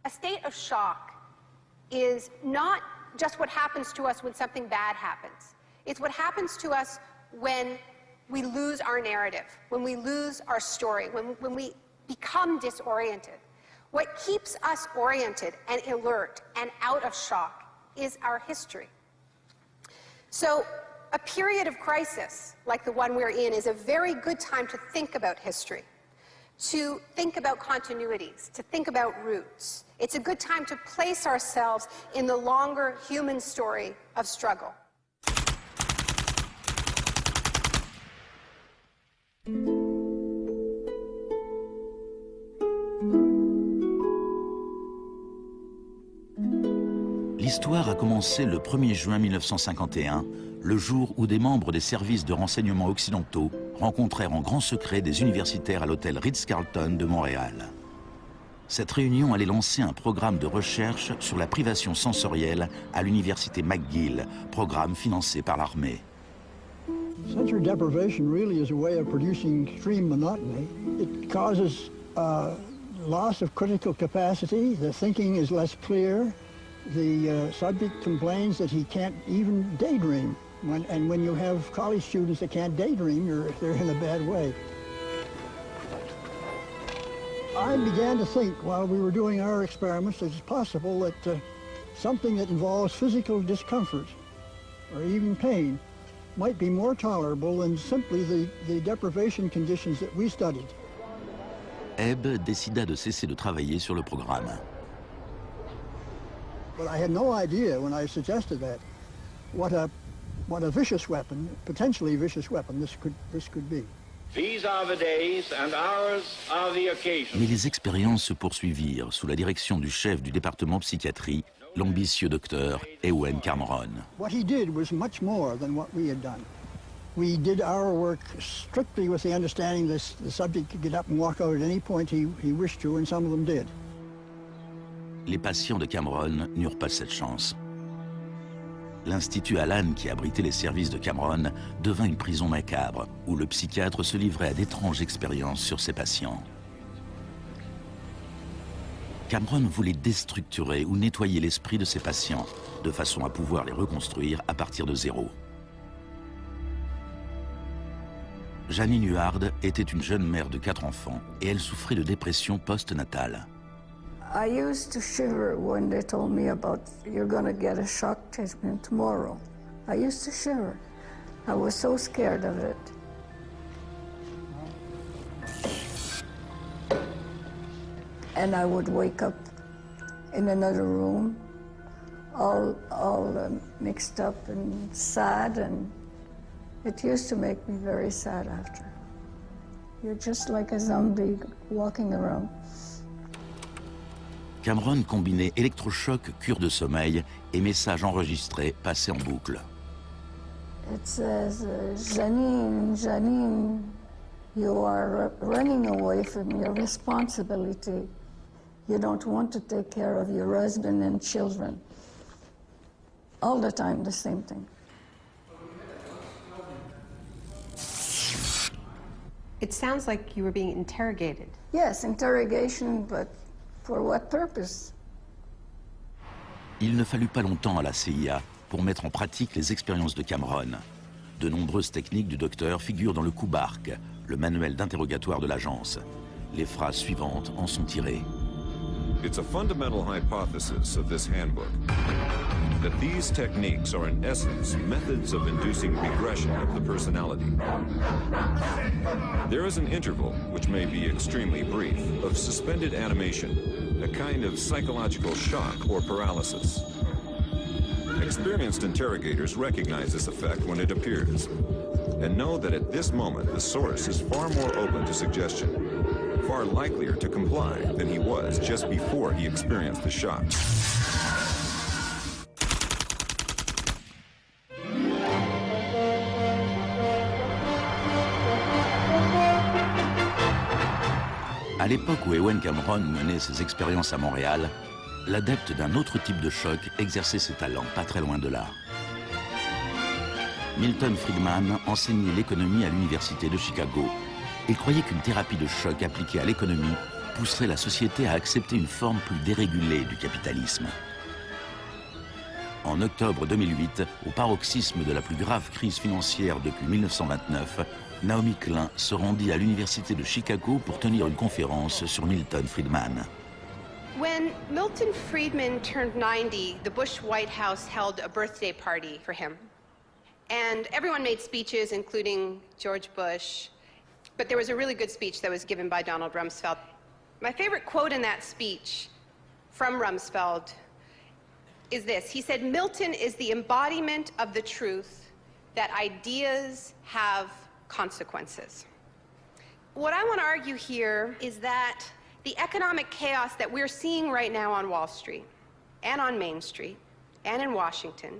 A state of shock is not just what happens to us when something bad happens. It's what happens to us when we lose our narrative, when we lose our story, when we become disoriented. What keeps us oriented and alert and out of shock is our history. So a period of crisis like the one we're in is a very good time to think about history, to think about continuities, to think about roots. It's a good time to place ourselves in the longer human story of struggle. L'histoire a commencé le 1er juin 1951, le jour où des membres des services de renseignement occidentaux rencontrèrent en grand secret des universitaires à l'hôtel Ritz-Carlton de Montréal. Cette réunion allait lancer un programme de recherche sur la privation sensorielle à l'université McGill, programme financé par l'armée. Sensory deprivation really is a way of producing extreme monotony. It causes loss of critical capacity. The thinking is less clear. The subject complains that he can't even daydream. And when you have college students that can't daydream, they're in a bad way. I began to think while we were doing our experiments that it's possible that something that involves physical discomfort or even pain might be more tolerable than simply the deprivation conditions that we studied. Ebb décida de cesser de travailler sur le programme. But I had no idea when I suggested that what a vicious weapon, potentially vicious weapon, this could be. These are the days and ours are the occasions. Mais les expériences se poursuivirent sous la direction du chef du département psychiatrie, l'ambitieux docteur Ewen Cameron. What he did was much more than what we had done. We did our work strictly with the understanding that the subject could get up and walk out at any point he wished to, and some of them did. Les patients de Cameron n'eurent pas cette chance. L'Institut Allen, qui abritait les services de Cameron, devint une prison macabre, où le psychiatre se livrait à d'étranges expériences sur ses patients. Cameron voulait déstructurer ou nettoyer l'esprit de ses patients, de façon à pouvoir les reconstruire à partir de zéro. Janine Huard était une jeune mère de 4 enfants et elle souffrait de dépression postnatale. I used to shiver when they told me about, you're going to get a shock treatment tomorrow. I used to shiver. I was so scared of it. And I would wake up in another room, all mixed up and sad, and it used to make me very sad after. You're just like a zombie walking around. Cameron combinait électrochoc, cure de sommeil et messages enregistrés passés en boucle. It says, Janine, Janine, you are running away from your responsibility. You don't want to take care of your husband and children. All the time, the same thing. It sounds like you were being interrogated. Yes, interrogation, but for what purpose? Il ne fallut pas longtemps à la CIA pour mettre en pratique les expériences de Cameron. De nombreuses techniques du docteur figurent dans le Kubark, le manuel d'interrogatoire de l'agence. Les phrases suivantes en sont tirées. It's a fundamental hypothesis of this handbook that these techniques are in essence methods of inducing regression of the personality. There is an interval, which may be extremely brief, of suspended animation, a kind of psychological shock or paralysis. Experienced interrogators recognize this effect when it appears and know that at this moment the source is far more open to suggestion, far likelier to comply than he was just before he experienced the shock. À l'époque où Ewen Cameron menait ses expériences à Montréal, l'adepte d'un autre type de choc exerçait ses talents pas très loin de là. Milton Friedman enseignait l'économie à l'université de Chicago. Il croyait qu'une thérapie de choc appliquée à l'économie pousserait la société à accepter une forme plus dérégulée du capitalisme. En octobre 2008, au paroxysme de la plus grave crise financière depuis 1929, Naomi Klein se rendit à l'université de Chicago pour tenir une conférence sur Milton Friedman. When Milton Friedman turned 90, the Bush White House held a birthday party for him. And everyone made speeches, including George Bush. But there was a really good speech that was given by Donald Rumsfeld. My favorite quote in that speech from Rumsfeld is this. He said, "Milton is the embodiment of the truth that ideas have consequences." What I want to argue here is that the economic chaos that we're seeing right now on Wall Street and on Main Street and in Washington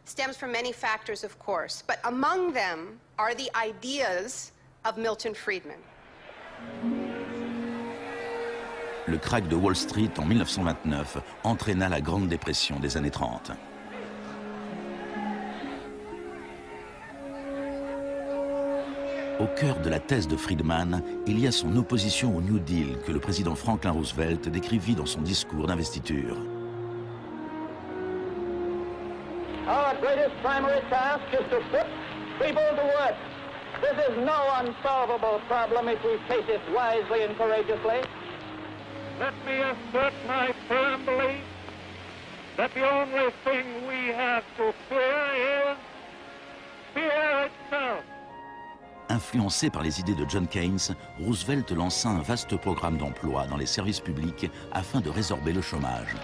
stems from many factors, of course, but among them are the ideas of Milton Friedman. Le krach de Wall Street en 1929 entraîna la Grande Dépression des années 30. Au cœur de la thèse de Friedman, il y a son opposition au New Deal que le président Franklin Roosevelt décrivit dans son discours d'investiture. Our greatest primary task is to put people to work. This is no unsolvable problem if we face it wisely and courageously. Let me assert my firm belief that the only thing we have to fear is fear itself. Influencé par les idées de John Keynes, Roosevelt lança un vaste programme d'emploi dans les services publics afin de résorber le chômage.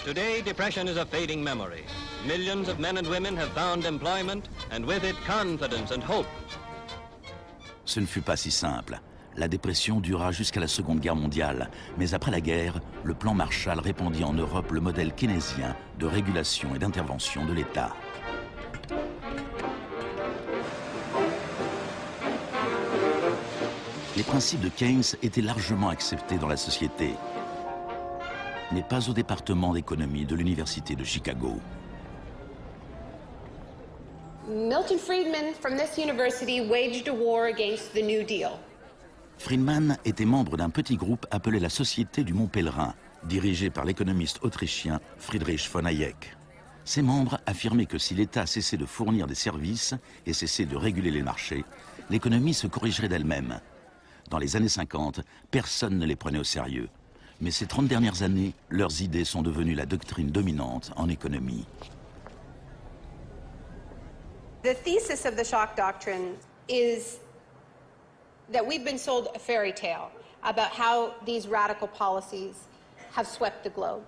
Today, depression is a fading memory. Millions of men and women have found employment, and with it, confidence and hope. Ce ne fut pas si simple. La dépression dura jusqu'à la Seconde Guerre mondiale, mais après la guerre, le plan Marshall répandit en Europe le modèle keynésien de régulation et d'intervention de l'État. Les principes de Keynes étaient largement acceptés dans la société, mais pas au département d'économie de l'Université de Chicago. Milton Friedman from this university waged a war against the New Deal. Friedman était membre d'un petit groupe appelé la Société du Mont Pèlerin, dirigé par l'économiste autrichien Friedrich von Hayek. Ses membres affirmaient que si l'État cessait de fournir des services et cessait de réguler les marchés, l'économie se corrigerait d'elle-même. Dans les années 50, personne ne les prenait au sérieux. Mais ces 30 dernières années, leurs idées sont devenues la doctrine dominante en économie. The thesis of the shock doctrine is that we've been sold a fairy tale about how these radical policies have swept the globe.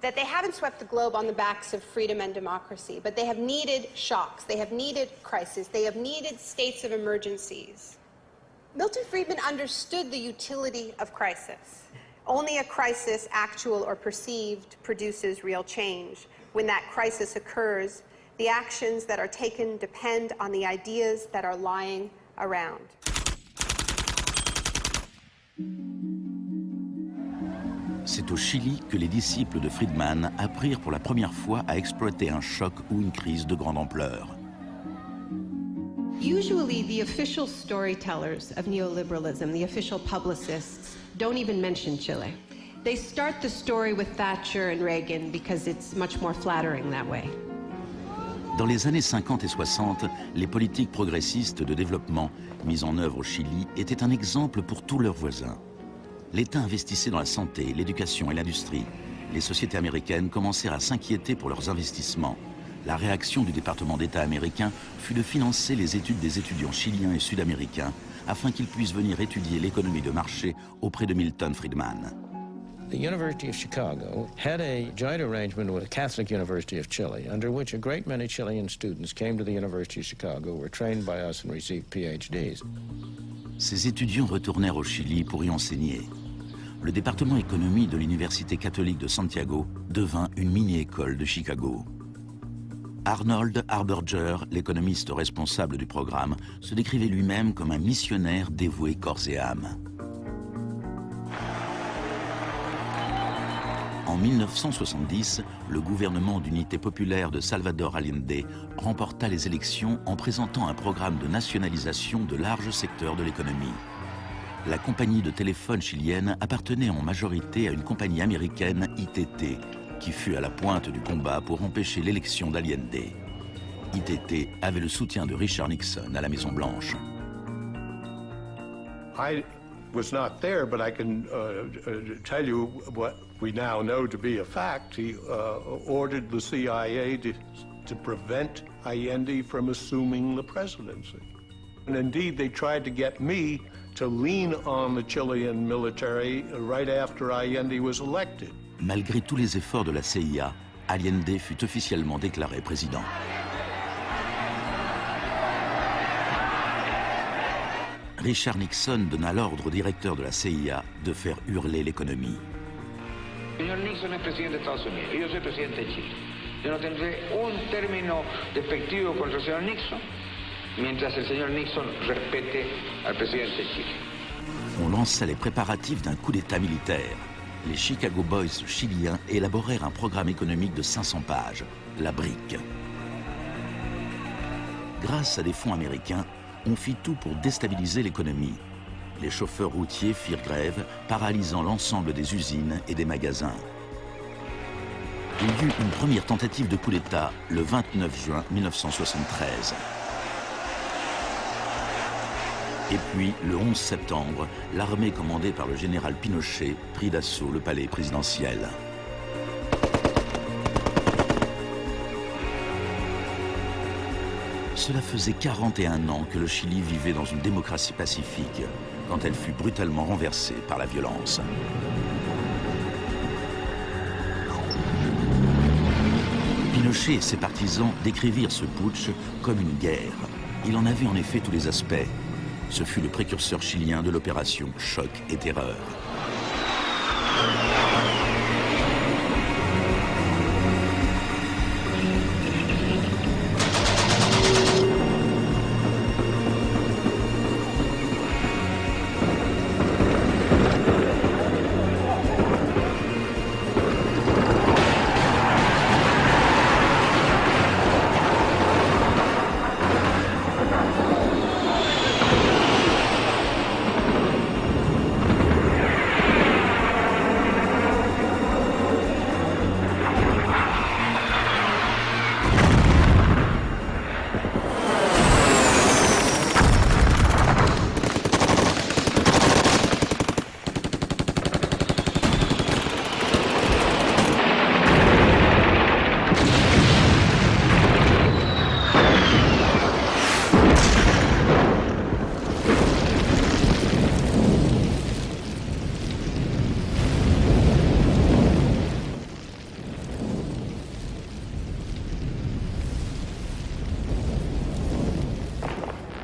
That they haven't swept the globe on the backs of freedom and democracy, but they have needed shocks, they have needed crises, they have needed states of emergencies. Milton Friedman understood the utility of crisis. Only a crisis, actual or perceived, produces real change. When that crisis occurs, the actions that are taken depend on the ideas that are lying around. C'est au Chili que les disciples de Friedman apprirent pour la première fois à exploiter un choc ou une crise de grande ampleur. Usually the official storytellers of neoliberalism, the official publicists, don't even mention Chile. They start the story with Thatcher and Reagan because it's much more flattering that way. Dans les années 50 et 60, les politiques progressistes de développement mises en œuvre au Chili étaient un exemple pour tous leurs voisins. L'État investissait dans la santé, l'éducation et l'industrie. Les sociétés américaines commencèrent à s'inquiéter pour leurs investissements. La réaction du département d'État américain fut de financer les études des étudiants chiliens et sud-américains afin qu'ils puissent venir étudier l'économie de marché auprès de Milton Friedman. The University of Chicago had a joint arrangement with the Catholic University of Chile, under which a great many Chilean students came to the University of Chicago, were trained by us and received PhDs. Ces étudiants retournèrent au Chili pour y enseigner. Le département économie de l'Université catholique de Santiago devint une mini-école de Chicago. Arnold Harberger, l'économiste responsable du programme, se décrivait lui-même comme un missionnaire dévoué corps et âme. En 1970, le gouvernement d'unité populaire de Salvador Allende remporta les élections en présentant un programme de nationalisation de larges secteurs de l'économie. la compagnie de téléphone chilienne appartenait en majorité à une compagnie américaine, ITT, qui fut à la pointe du combat pour empêcher l'élection d'Allende. ITT avait le soutien de Richard Nixon à la Maison-Blanche. I was not there, but I can tell you what we now know to be a fact. He ordered the CIA to prevent Allende from assuming the presidency. And indeed, they tried to get me to lean on the Chilean military right after Allende was elected. Malgré tous les efforts de la CIA, Allende fut officiellement déclaré président. Richard Nixon donna l'ordre au directeur de la CIA de faire hurler l'économie. Señor Nixon es presidente de Estados Unidos y yo soy presidente de Chile. Yo no tendré un término despectivo contra el señor Nixon mientras el señor Nixon respete al presidente de Chile. On lança les préparatifs d'un coup d'État militaire. Les Chicago Boys chiliens élaborèrent un programme économique de 500 pages, la BRIC. Grâce à des fonds américains, on fit tout pour déstabiliser l'économie. Les chauffeurs routiers firent grève, paralysant l'ensemble des usines et des magasins. Il y eut une première tentative de coup d'État le 29 juin 1973. Et puis, le 11 septembre, l'armée commandée par le général Pinochet prit d'assaut le palais présidentiel. Cela faisait 41 ans que le Chili vivait dans une démocratie pacifique, quand elle fut brutalement renversée par la violence. Pinochet et ses partisans décrivirent ce putsch comme une guerre. Il en avait en effet tous les aspects. Ce fut le précurseur chilien de l'opération Choc et Terreur.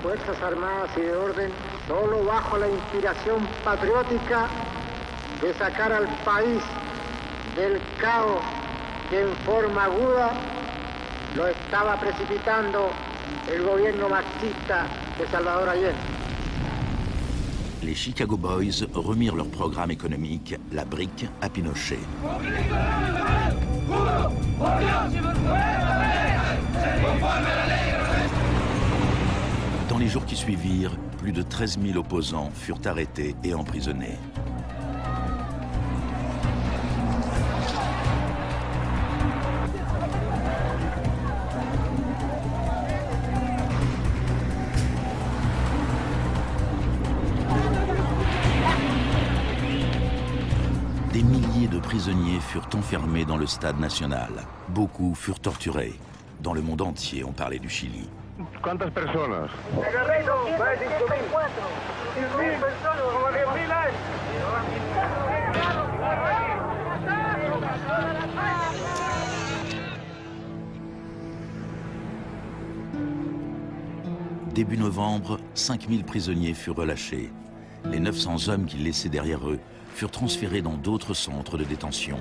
Fuerzas Armadas y de Orden, solo bajo la inspiración patriótica de sacar al país del caos que en forma aguda lo estaba precipitando el gobierno marxista de Salvador Allende. Les Chicago Boys remirent leur programme économique, la BRIC, à Pinochet. Dans les jours qui suivirent, plus de 13 000 opposants furent arrêtés et emprisonnés. Des milliers de prisonniers furent enfermés dans le stade national. Beaucoup furent torturés. Dans le monde entier, on parlait du Chili. ¿Cuántas personas? Début novembre, 5000 prisonniers furent relâchés. Les 900 hommes qu'ils laissaient derrière eux furent transférés dans d'autres centres de détention.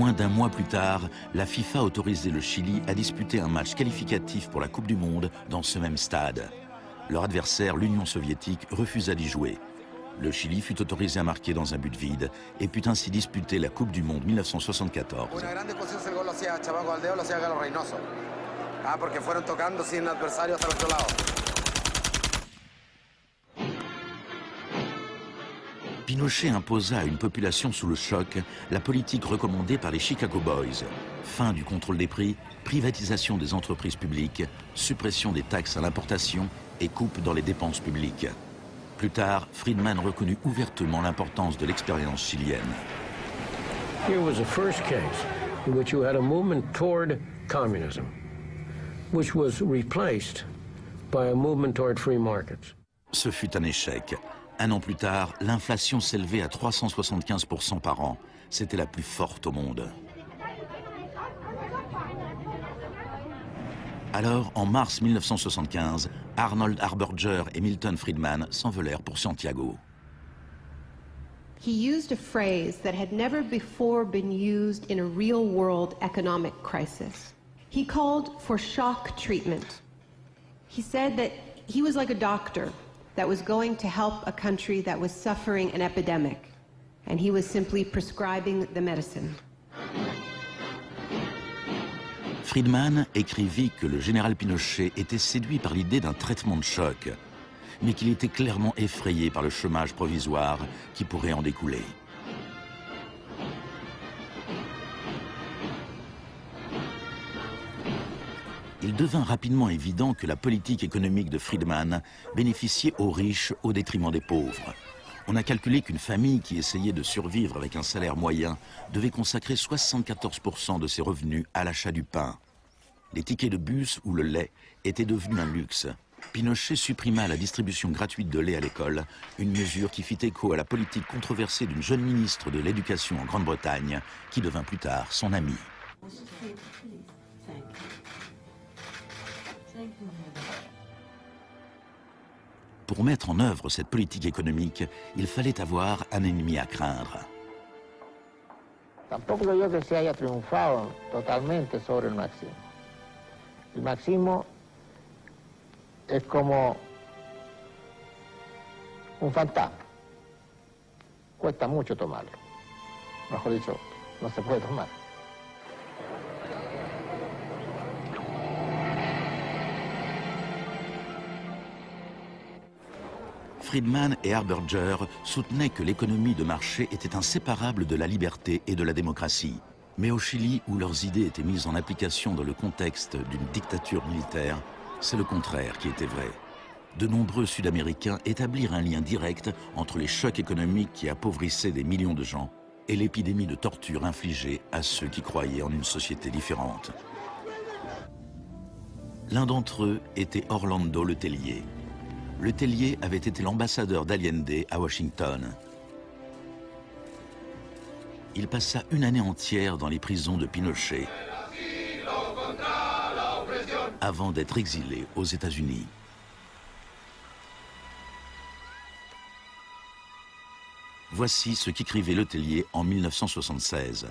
Moins d'un mois plus tard, la FIFA autorisait le Chili à disputer un match qualificatif pour la Coupe du Monde dans ce même stade. Leur adversaire, l'Union soviétique, refusa d'y jouer. Le Chili fut autorisé à marquer dans un but vide et put ainsi disputer la Coupe du Monde 1974. Pinochet imposa à une population sous le choc la politique recommandée par les Chicago Boys. Fin du contrôle des prix, privatisation des entreprises publiques, suppression des taxes à l'importation et coupe dans les dépenses publiques. Plus tard, Friedman reconnut ouvertement l'importance de l'expérience chilienne. Here was the first case in which you had a movement toward communism, which was replaced by a movement toward free markets. Ce fut un échec. Un an plus tard, l'inflation s'élevait à 375% par an. C'était la plus forte au monde. Alors, en mars 1975, Arnold Harberger et Milton Friedman s'envolèrent pour Santiago. He used a phrase that had never before been used in a real-world economic crisis. He called for shock treatment. He said that he was like a doctor that was going to help a country that was suffering an epidemic, and he was simply prescribing the medicine. Friedman écrivit que le général Pinochet était séduit par l'idée d'un traitement de choc, mais qu'il était clairement effrayé par le chômage provisoire qui pourrait en découler. Il devint rapidement évident que la politique économique de Friedman bénéficiait aux riches au détriment des pauvres. On a calculé qu'une famille qui essayait de survivre avec un salaire moyen devait consacrer 74% de ses revenus à l'achat du pain. Les tickets de bus ou le lait étaient devenus un luxe. Pinochet supprima la distribution gratuite de lait à l'école, une mesure qui fit écho à la politique controversée d'une jeune ministre de l'Éducation en Grande-Bretagne, qui devint plus tard son amie. Pour mettre en œuvre cette politique économique, il fallait avoir un ennemi à craindre. Tampoco creo que se haya triunfado totalmente sobre el marxismo. El marxismo es como un fantasma. Cuesta mucho tomarlo. Mejor dicho, no se puede tomar. Friedman et Harberger soutenaient que l'économie de marché était inséparable de la liberté et de la démocratie. Mais au Chili, où leurs idées étaient mises en application dans le contexte d'une dictature militaire, c'est le contraire qui était vrai. De nombreux Sud-Américains établirent un lien direct entre les chocs économiques qui appauvissaient des millions de gens et l'épidémie de torture infligée à ceux qui croyaient en une société différente. L'un d'entre eux était Orlando Letelier. Letelier avait été l'ambassadeur d'Allende à Washington. Il passa une année entière dans les prisons de Pinochet avant d'être exilé aux États-Unis. Voici ce qu'écrivait Letelier en 1976.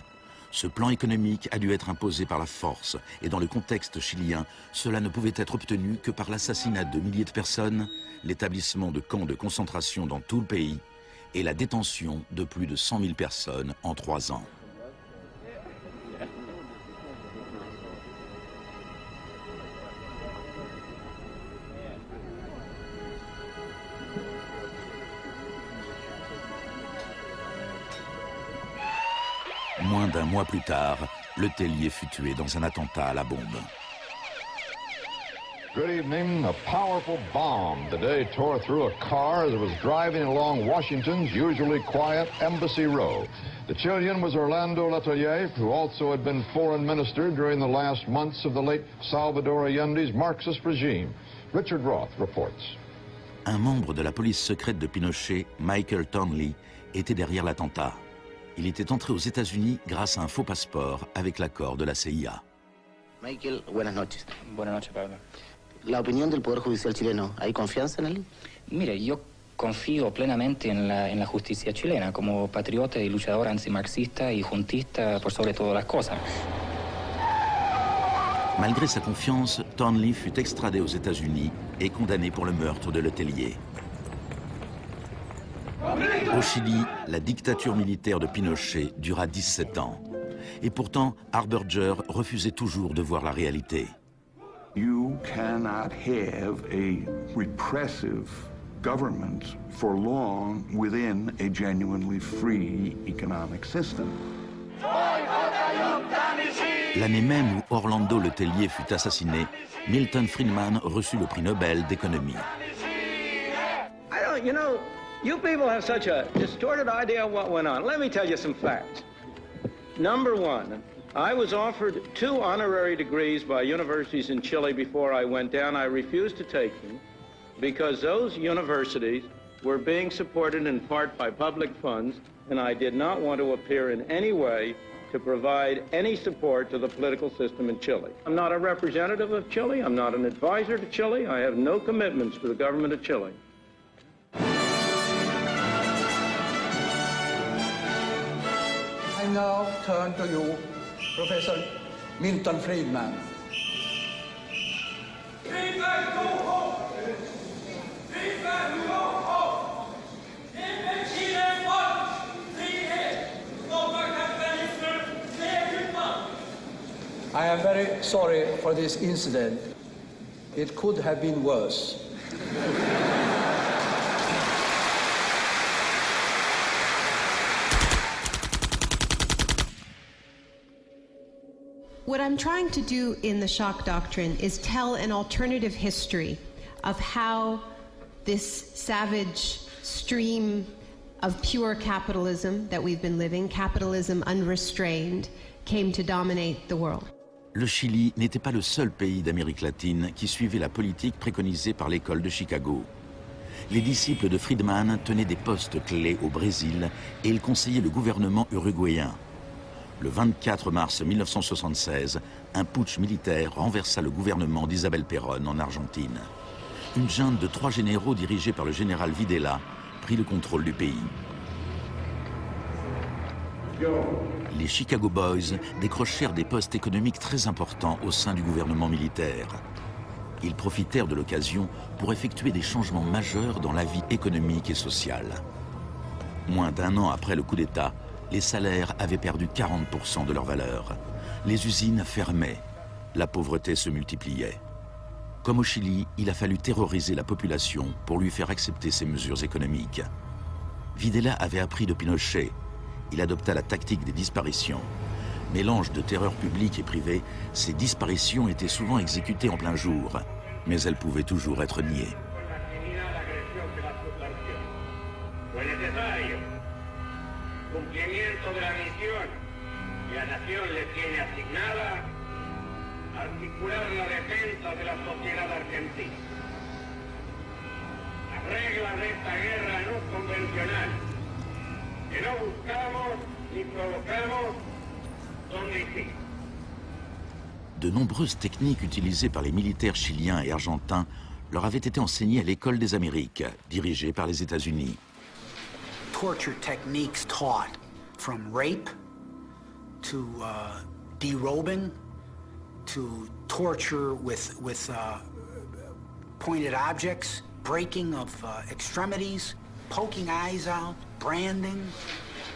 Ce plan économique a dû être imposé par la force et dans le contexte chilien, cela ne pouvait être obtenu que par l'assassinat de milliers de personnes, l'établissement de camps de concentration dans tout le pays et la détention de plus de 100 000 personnes en 3 ans. Moins d'un mois plus tard, Letelier fut tué dans un attentat à la bombe. Good evening. A powerful bomb today tore through a car as it was driving along Washington's usually quiet Embassy Row. The Chilean was Orlando Letelier, who also had been foreign minister during the last months of the late Salvador Allende's Marxist regime. Richard Roth reports. Un membre de la police secrète de Pinochet, Michael Townley, était derrière l'attentat. Il était entré aux États-Unis grâce à un faux passeport avec l'accord de la CIA. Michael, buenas noches. Buenas noches, Pablo. La opinión del Poder Judicial chileno, ¿hay confianza en él? Mire, yo Confío plenamente en la justicia chilena como patriota y luchador antimarxista y juntista por sobre todas las cosas. Malgré sa confiance, Thornley fut extradé aux États-Unis et condamné pour le meurtre de Letellier. Au Chili, la dictature militaire de Pinochet dura 17 ans. Et pourtant, Harberger refusait toujours de voir la réalité. You cannot have a repressive government for long within a genuinely free economic system. L'année même où Orlando Letellier fut assassiné, Milton Friedman reçut le prix Nobel d'économie. You know, you people have such a distorted idea of what went on. Let me tell you some facts. Number one, I was offered 2 honorary degrees by universities in Chile before I went down. I refused to take them because those universities were being supported in part by public funds, and I did not want to appear in any way to provide any support to the political system in Chile. I'm not a representative of Chile. I'm not an advisor to Chile. I have no commitments to the government of Chile. I now turn to you, Professor Milton Friedman. I am very sorry for this incident. It could have been worse. What I'm trying to do in the shock doctrine is tell an alternative history of how this savage stream of pure capitalism that we've been living, capitalism unrestrained, came to dominate the world. Le Chili n'était pas le seul pays d'Amérique latine qui suivait la politique préconisée par l'école de Chicago. Les disciples de Friedman tenaient des postes clés au Brésil et ils conseillaient le gouvernement uruguayen. Le 24 mars 1976, un putsch militaire renversa le gouvernement d'Isabel Perón en Argentine. Une junte de 3 généraux dirigée par le général Videla prit le contrôle du pays. Les Chicago Boys décrochèrent des postes économiques très importants au sein du gouvernement militaire. Ils profitèrent de l'occasion pour effectuer des changements majeurs dans la vie économique et sociale. Moins d'1 an après le coup d'État, les salaires avaient perdu 40% de leur valeur. Les usines fermaient. La pauvreté se multipliait. Comme au Chili, il a fallu terroriser la population pour lui faire accepter ces mesures économiques. Videla avait appris de Pinochet. Il adopta la tactique des disparitions. Mélange de terreur publique et privée, ces disparitions étaient souvent exécutées en plein jour, mais elles pouvaient toujours être niées. Cumplimiento de la misión que la nación le tiene asignada, articular la defensa de la sociedad argentina. Las reglas de esta guerra no convencional, que no buscamos ni provocamos, son distintas. De nombreuses techniques utilisées par les militaires chiliens et argentins leur avaient été enseignées à l'École des Amériques, dirigée par les États-Unis. Torture techniques taught, from rape to derobing to torture with pointed objects, breaking of extremities, poking eyes out, branding.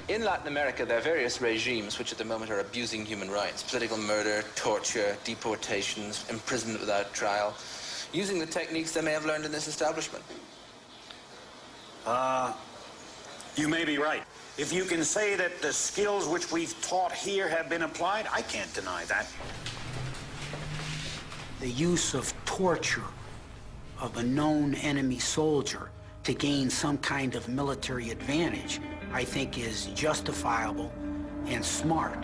In Latin America, there are various regimes which at the moment are abusing human rights. Political murder, torture, deportations, imprisonment without trial, using the techniques they may have learned in this establishment. You may be right. If you can say that the skills which we've taught here have been applied, I can't deny that. The use of torture of a known enemy soldier to gain some kind of military advantage, I think is justifiable and smart.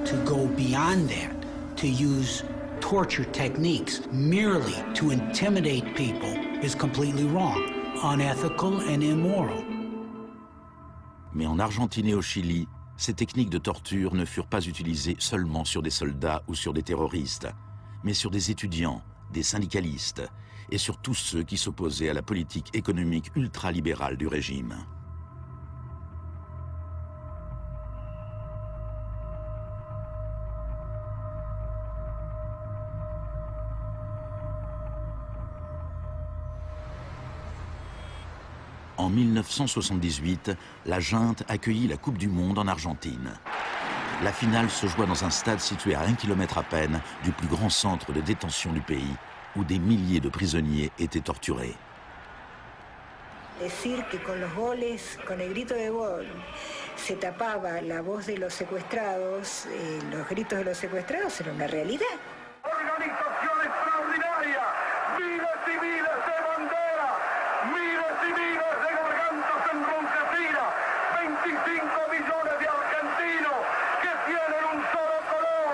To go beyond that, to use torture techniques merely to intimidate people is completely wrong, unethical and immoral. Mais en Argentine et au Chili, ces techniques de torture ne furent pas utilisées seulement sur des soldats ou sur des terroristes, mais sur des étudiants, des syndicalistes et sur tous ceux qui s'opposaient à la politique économique ultralibérale du régime. En 1978, la junte accueillit la Coupe du Monde en Argentine. La finale se joua dans un stade situé à 1 kilomètre à peine du plus grand centre de détention du pays, où des milliers de prisonniers étaient torturés. Decir que con los goles, con el grito de gol, se tapaba la voz de los secuestrados, los gritos de los secuestrados era una realidad. Organización extraordinaria, miles y miles de banderas, miles y miles de gargantas enronquecidas, 25 millones de argentinos que tienen un solo color,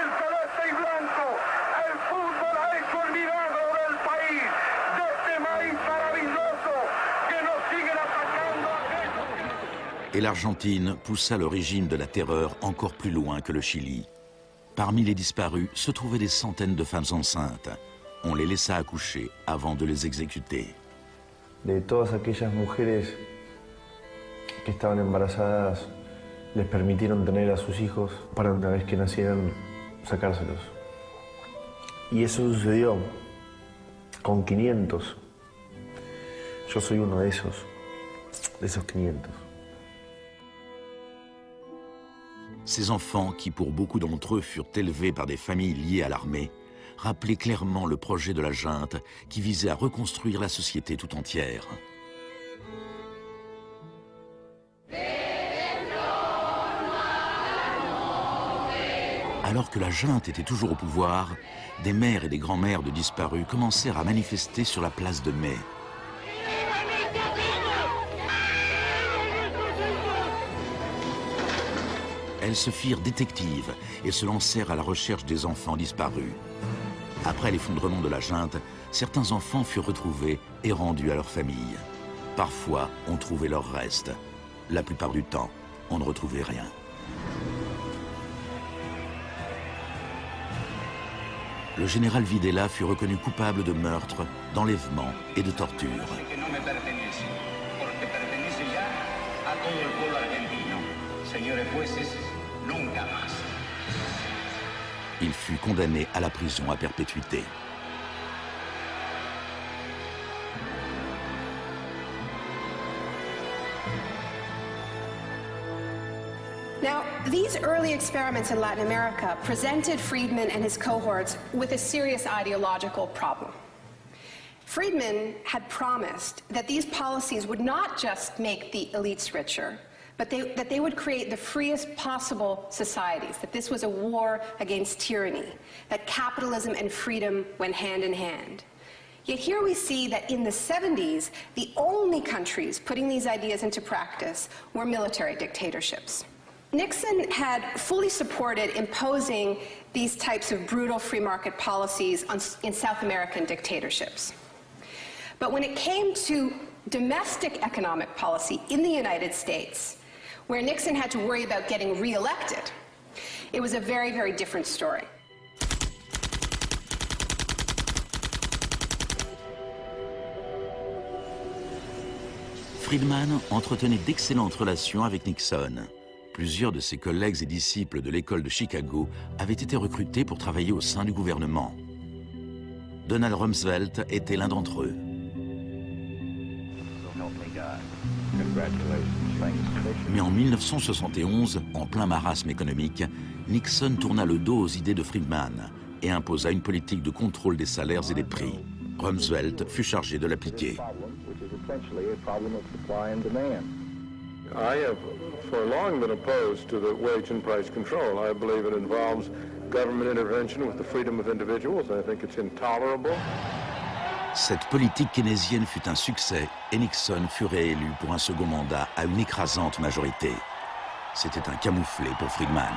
el celeste y blanco. El fútbol ha hecho el milagro del país, de este maíz maravilloso que nos siguen atacando a aquellos. Et l'Argentine poussa le régime de la terreur encore plus loin que le Chili. Parmi les disparus se trouvaient des centaines de femmes enceintes. On les laissa accoucher avant de les exécuter. De todas aquellas mujeres que estaban embarazadas, les permitieron tener a sus hijos para una vez que nacieran, sacárselos. Y eso sucedió con 500. Yo soy uno de esos 500. Ces enfants, qui pour beaucoup d'entre eux furent élevés par des familles liées à l'armée, rappelaient clairement le projet de la junte qui visait à reconstruire la société tout entière. Alors que la junte était toujours au pouvoir, des mères et des grands-mères de disparus commencèrent à manifester sur la place de Mai. Elles se firent détectives et se lancèrent à la recherche des enfants disparus. Après l'effondrement de la junte, certains enfants furent retrouvés et rendus à leur famille. Parfois, on trouvait leurs restes. La plupart du temps, on ne retrouvait rien. Le général Videla fut reconnu coupable de meurtre, d'enlèvement et de torture. Il fut condamné à la prison à perpétuité. Now, these early experiments in Latin America presented Friedman and his cohorts with a serious ideological problem. Friedman had promised that these policies would not just make the elites richer, but that they would create the freest possible societies, that this was a war against tyranny, that capitalism and freedom went hand in hand. Yet here we see that in the 70s, the only countries putting these ideas into practice were military dictatorships. Nixon had fully supported imposing these types of brutal free market policies in South American dictatorships. But when it came to domestic economic policy in the United States, where Nixon had to worry about getting reelected, it was a very, very different story. Friedman entretenait d'excellentes relations avec Nixon. Plusieurs de ses collègues et disciples de l'école de Chicago avaient été recrutés pour travailler au sein du gouvernement. Donald Rumsfeld était l'un d'entre eux. Mais en 1971, en plein marasme économique, Nixon tourna le dos aux idées de Friedman et imposa une politique de contrôle des salaires et des prix. Rumsfeld fut chargé de l'appliquer. I have for long been opposed to the wage and price control. I believe it involves government intervention with the freedom of individuals. I think it's intolerable. Cette politique keynésienne fut un succès et Nixon fut réélu pour un second mandat à une écrasante majorité. C'était un camouflet pour Friedman.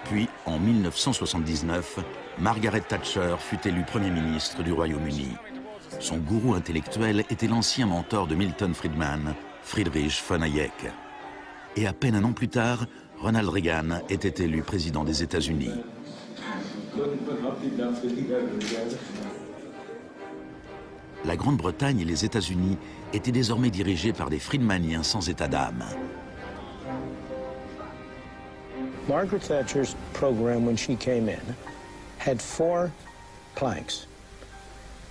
Puis, en 1979, Margaret Thatcher fut élue Premier ministre du Royaume-Uni. Son gourou intellectuel était l'ancien mentor de Milton Friedman, Friedrich von Hayek. Et à peine un an plus tard, Ronald Reagan était élu président des États-Unis. La Grande-Bretagne et les États-Unis étaient désormais dirigés par des Friedmaniens sans état d'âme. Margaret Thatcher's program when she came in had 4 planks.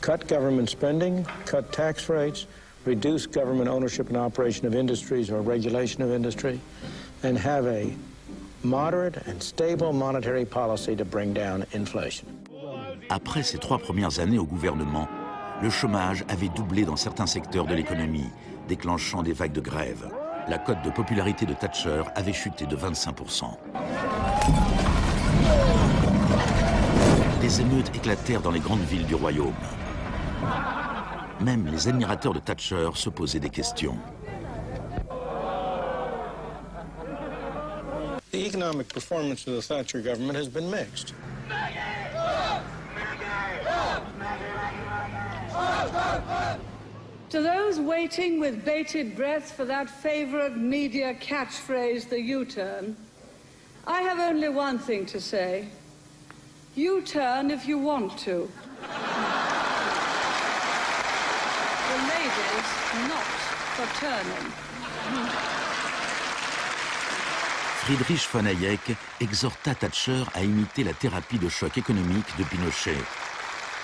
Cut government spending, cut tax rates, reduce government ownership and operation of industries or regulation of industry, and have a moderate and stable monetary policy to bring down inflation. Après ses 3 premières années au gouvernement, le chômage avait doublé dans certains secteurs de l'économie, déclenchant des vagues de grève. La cote de popularité de Thatcher avait chuté de 25%. Des émeutes éclatèrent dans les grandes villes du royaume. Même les admirateurs de Thatcher se posaient des questions. The economic performance of the Thatcher government has been mixed. To those waiting with bated breath for that favorite media catchphrase, the U-turn, I have only one thing to say. U-turn if you want to. The lady's not for turning. Friedrich von Hayek exhorta Thatcher à imiter la thérapie de choc économique de Pinochet.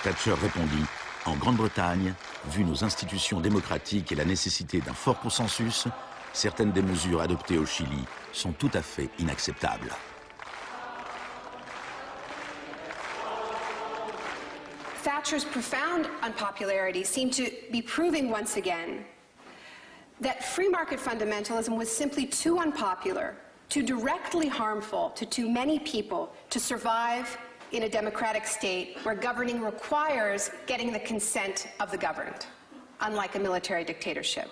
Thatcher répondit: en Grande-Bretagne, vu nos institutions démocratiques et la nécessité d'un fort consensus, certaines des mesures adoptées au Chili sont tout à fait inacceptables. Thatcher's profound unpopularity seemed to be proving once again that free market fundamentalism was simply too unpopular, too directly harmful to too many people to survive in a democratic state where governing requires getting the consent of the governed, unlike a military dictatorship.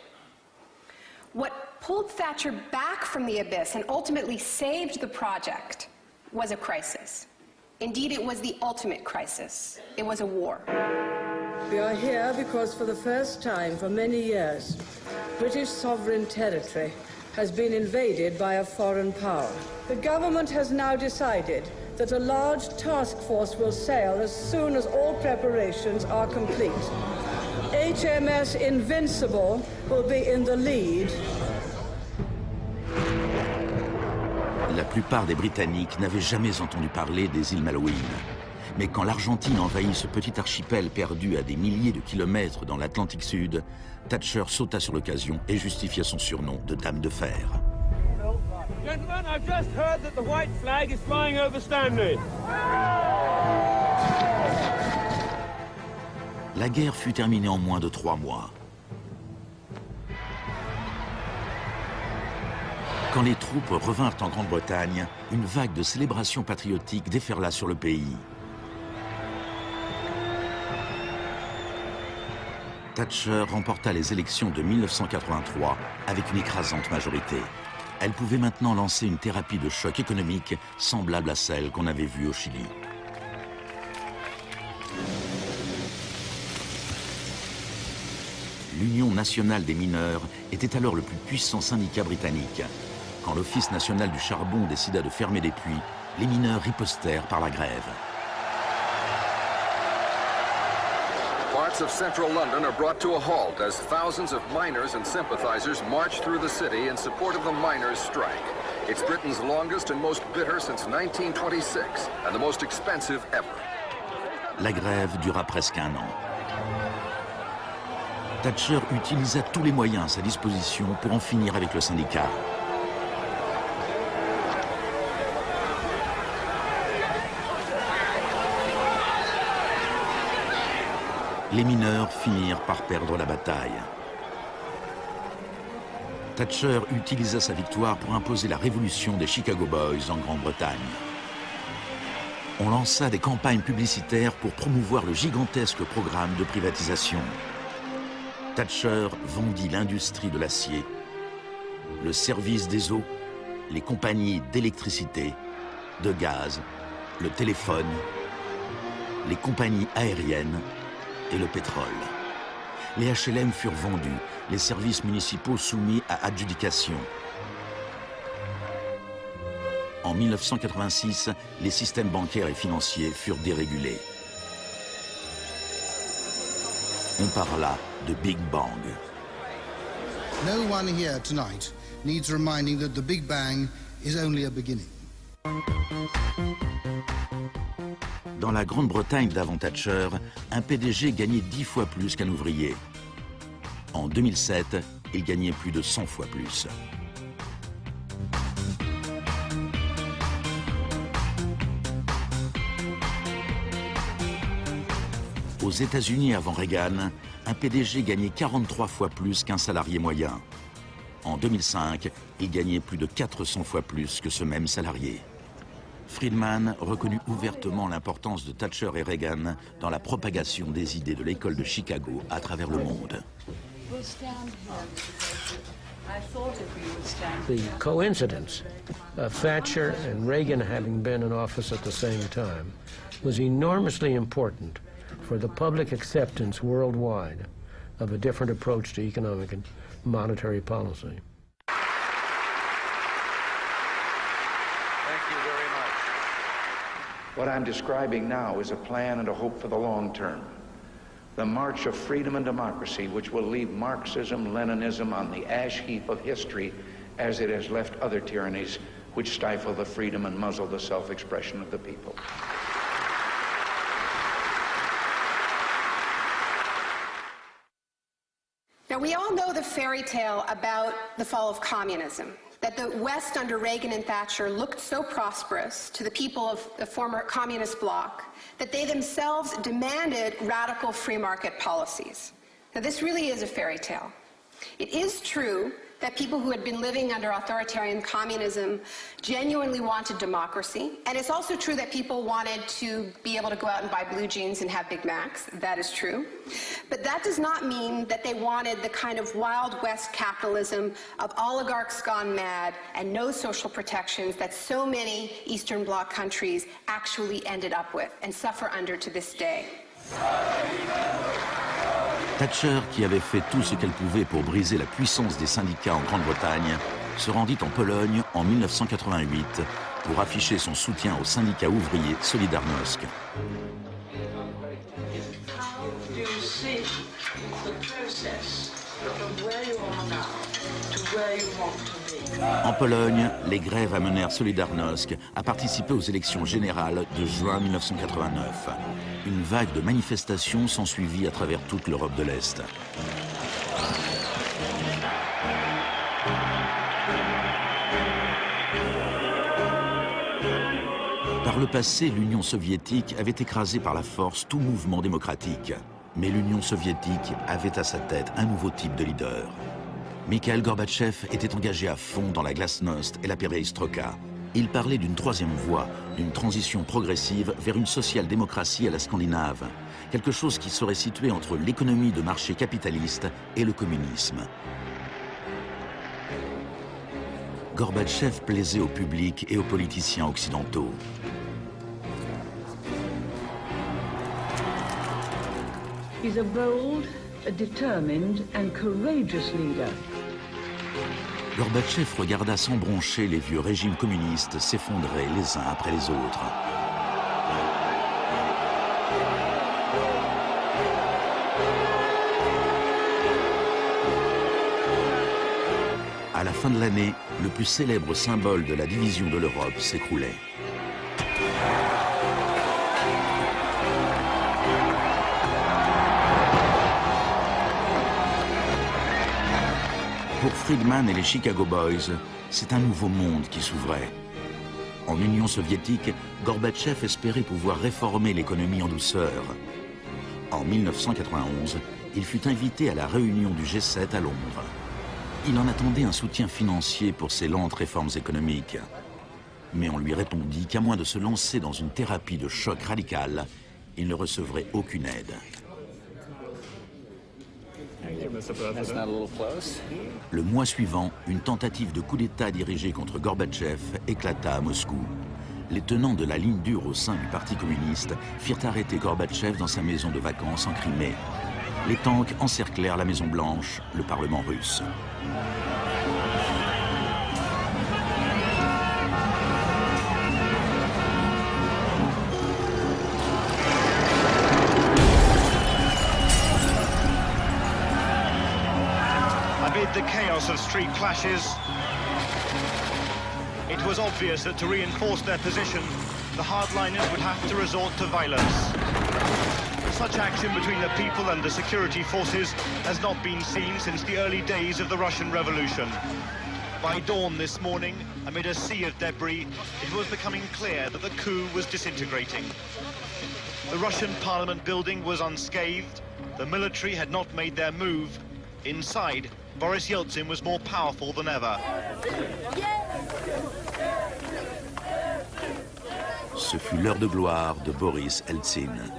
What pulled Thatcher back from the abyss and ultimately saved the project was a crisis. Indeed, it was the ultimate crisis. It was a war. We are here because for the first time for many years, British sovereign territory has been invaded by a foreign power. The government has now decided that a large task force will sail as soon as all preparations are complete. HMS Invincible will be in the lead. La plupart des Britanniques n'avaient jamais entendu parler des îles Malouines. Mais quand l'Argentine envahit ce petit archipel perdu à des milliers de kilomètres dans l'Atlantique Sud, Thatcher sauta sur l'occasion et justifia son surnom de Dame de Fer. Gentlemen, I've just heard that the white flag is flying over Stanley. La guerre fut terminée en moins de 3 mois. Quand les troupes revinrent en Grande-Bretagne, une vague de célébrations patriotiques déferla sur le pays. Thatcher remporta les élections de 1983 avec une écrasante majorité. Elle pouvait maintenant lancer une thérapie de choc économique semblable à celle qu'on avait vue au Chili. L'Union nationale des mineurs était alors le plus puissant syndicat britannique. Quand l'Office national du charbon décida de fermer des puits, les mineurs ripostèrent par la grève. Parts of central London are brought to a halt as thousands of miners and sympathizers march through the city in support of the miners' strike. It's Britain's longest and most bitter since 1926, and the most expensive ever. La grève dura presque 1 an. Thatcher utilisa tous les moyens à sa disposition pour en finir avec le syndicat. Les mineurs finirent par perdre la bataille. Thatcher utilisa sa victoire pour imposer la révolution des Chicago Boys en Grande-Bretagne. On lança des campagnes publicitaires pour promouvoir le gigantesque programme de privatisation. Thatcher vendit l'industrie de l'acier, le service des eaux, les compagnies d'électricité, de gaz, le téléphone, les compagnies aériennes et le pétrole. Les HLM furent vendus, les services municipaux soumis à adjudication. En 1986, les systèmes bancaires et financiers furent dérégulés. On parla de Big Bang. No one here tonight needs reminding that the Big Bang is only a beginning. Dans la Grande-Bretagne d'avant Thatcher, un PDG gagnait 10 fois plus qu'un ouvrier. En 2007, il gagnait plus de 100 fois plus. Aux États-Unis avant Reagan, un PDG gagnait 43 fois plus qu'un salarié moyen. En 2005, il gagnait plus de 400 fois plus que ce même salarié. Friedman reconnut ouvertement l'importance de Thatcher et Reagan dans la propagation des idées de l'école de Chicago à travers le monde. The coincidence of Thatcher and Reagan having been in office at the same time was enormously important for the public acceptance worldwide of a different approach to economic and monetary policy. What I'm describing now is a plan and a hope for the long term. The march of freedom and democracy, which will leave Marxism, Leninism on the ash heap of history as it has left other tyrannies which stifle the freedom and muzzle the self-expression of the people. Now, we all know the fairy tale about the fall of communism, that the West under Reagan and Thatcher looked so prosperous to the people of the former communist bloc that they themselves demanded radical free market policies. Now, this really is a fairy tale. It is true that people who had been living under authoritarian communism genuinely wanted democracy. And it's also true that people wanted to be able to go out and buy blue jeans and have Big Macs. That is true. But that does not mean that they wanted the kind of Wild West capitalism of oligarchs gone mad and no social protections that so many Eastern Bloc countries actually ended up with and suffer under to this day. Thatcher, qui avait fait tout ce qu'elle pouvait pour briser la puissance des syndicats en Grande-Bretagne, se rendit en Pologne en 1988 pour afficher son soutien au syndicat ouvrier Solidarność. En Pologne, les grèves amenèrent Solidarność à participer aux élections générales de juin 1989. Une vague de manifestations s'ensuivit à travers toute l'Europe de l'Est. Par le passé, l'Union soviétique avait écrasé par la force tout mouvement démocratique. Mais l'Union soviétique avait à sa tête un nouveau type de leader. Mikhail Gorbatchev était engagé à fond dans la glasnost et la perestroïka. Il parlait d'une troisième voie, d'une transition progressive vers une social-démocratie à la scandinave, quelque chose qui serait situé entre l'économie de marché capitaliste et le communisme. Gorbatchev plaisait au public et aux politiciens occidentaux. He's a bold, a determined and courageous leader. Gorbatchev regarda sans broncher les vieux régimes communistes s'effondrer les uns après les autres. À la fin de l'année, le plus célèbre symbole de la division de l'Europe s'écroulait. Pour Friedman et les Chicago Boys, c'est un nouveau monde qui s'ouvrait. En Union soviétique, Gorbatchev espérait pouvoir réformer l'économie en douceur. En 1991, il fut invité à la réunion du G7 à Londres. Il en attendait un soutien financier pour ses lentes réformes économiques. Mais on lui répondit qu'à moins de se lancer dans une thérapie de choc radical, il ne recevrait aucune aide. Le mois suivant, une tentative de coup d'État dirigée contre Gorbatchev éclata à Moscou. Les tenants de la ligne dure au sein du Parti communiste firent arrêter Gorbatchev dans sa maison de vacances en Crimée. Les tanks encerclèrent la Maison Blanche, le Parlement russe. Amid the chaos of street clashes, it was obvious that to reinforce their position, the hardliners would have to resort to violence. Such action between the people and the security forces has not been seen since the early days of the Russian Revolution. By dawn this morning, amid a sea of debris, it was becoming clear that the coup was disintegrating. The Russian parliament building was unscathed. The military had not made their move. Inside, Boris Yeltsin was more powerful than ever. Ce fut l'heure de gloire de Boris Eltsine.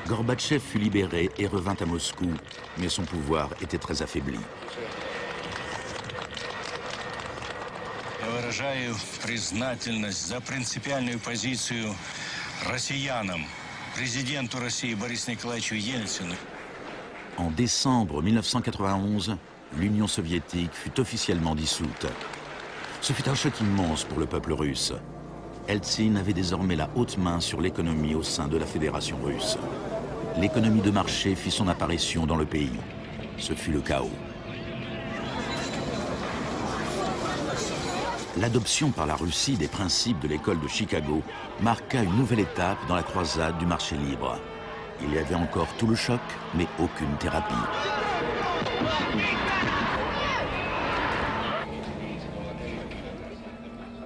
Gorbatchev fut libéré et revint à Moscou, mais son pouvoir était très affaibli. Я выражаю признательность за принципиальную позицию россиянам, президенту России Борису Николаевичу Ельцину. En décembre 1991, l'Union soviétique fut officiellement dissoute. Ce fut un choc immense pour le peuple russe. Eltsine avait désormais la haute main sur l'économie au sein de la Fédération russe. L'économie de marché fit son apparition dans le pays. Ce fut le chaos. L'adoption par la Russie des principes de l'école de Chicago marqua une nouvelle étape dans la croisade du marché libre. Il y avait encore tout le choc, mais aucune thérapie.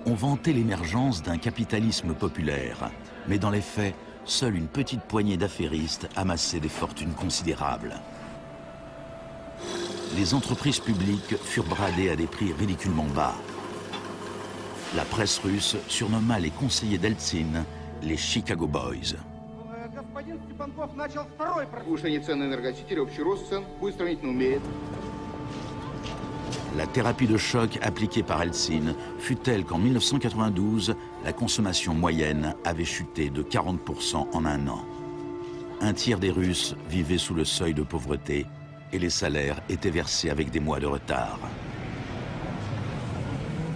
On vantait l'émergence d'un capitalisme populaire, mais dans les faits, seule une petite poignée d'affairistes amassait des fortunes considérables. Les entreprises publiques furent bradées à des prix ridiculement bas. La presse russe surnomma les conseillers d'Eltsine les Chicago Boys. La thérapie de choc appliquée par Eltsine fut telle qu'en 1992, la consommation moyenne avait chuté de 40% en un an. Un tiers des Russes vivaient sous le seuil de pauvreté et les salaires étaient versés avec des mois de retard.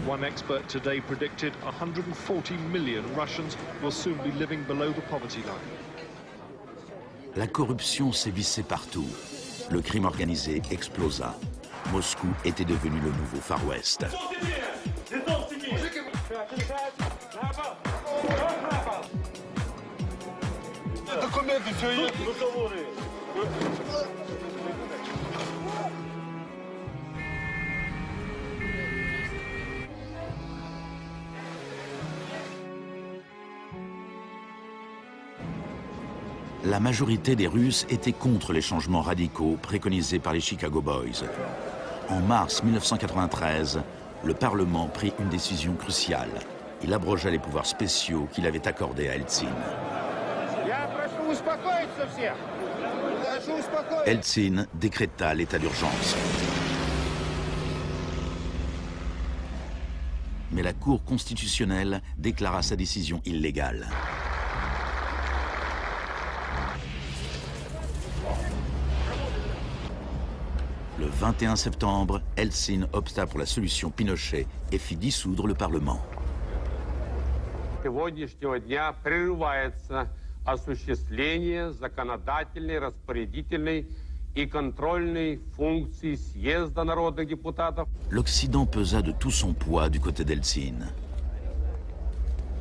One expert today predicted 140 million Russians will soon be living below the poverty line. La corruption sévissait partout. Le crime organisé explosa. Moscou était devenu le nouveau Far West. La majorité des Russes était contre les changements radicaux préconisés par les Chicago Boys. En mars 1993, le Parlement prit une décision cruciale. Il abrogea les pouvoirs spéciaux qu'il avait accordés à Eltsine. Eltsine décréta l'état d'urgence. Mais la Cour constitutionnelle déclara sa décision illégale. Le 21 septembre, Eltsine opta pour la solution Pinochet et fit dissoudre le Parlement. Сегодняшнего дня прерывается осуществление законодательной, распорядительной и контрольной функций съезда народных депутатов. L'Occident pesa de tout son poids du côté d'Eltsine.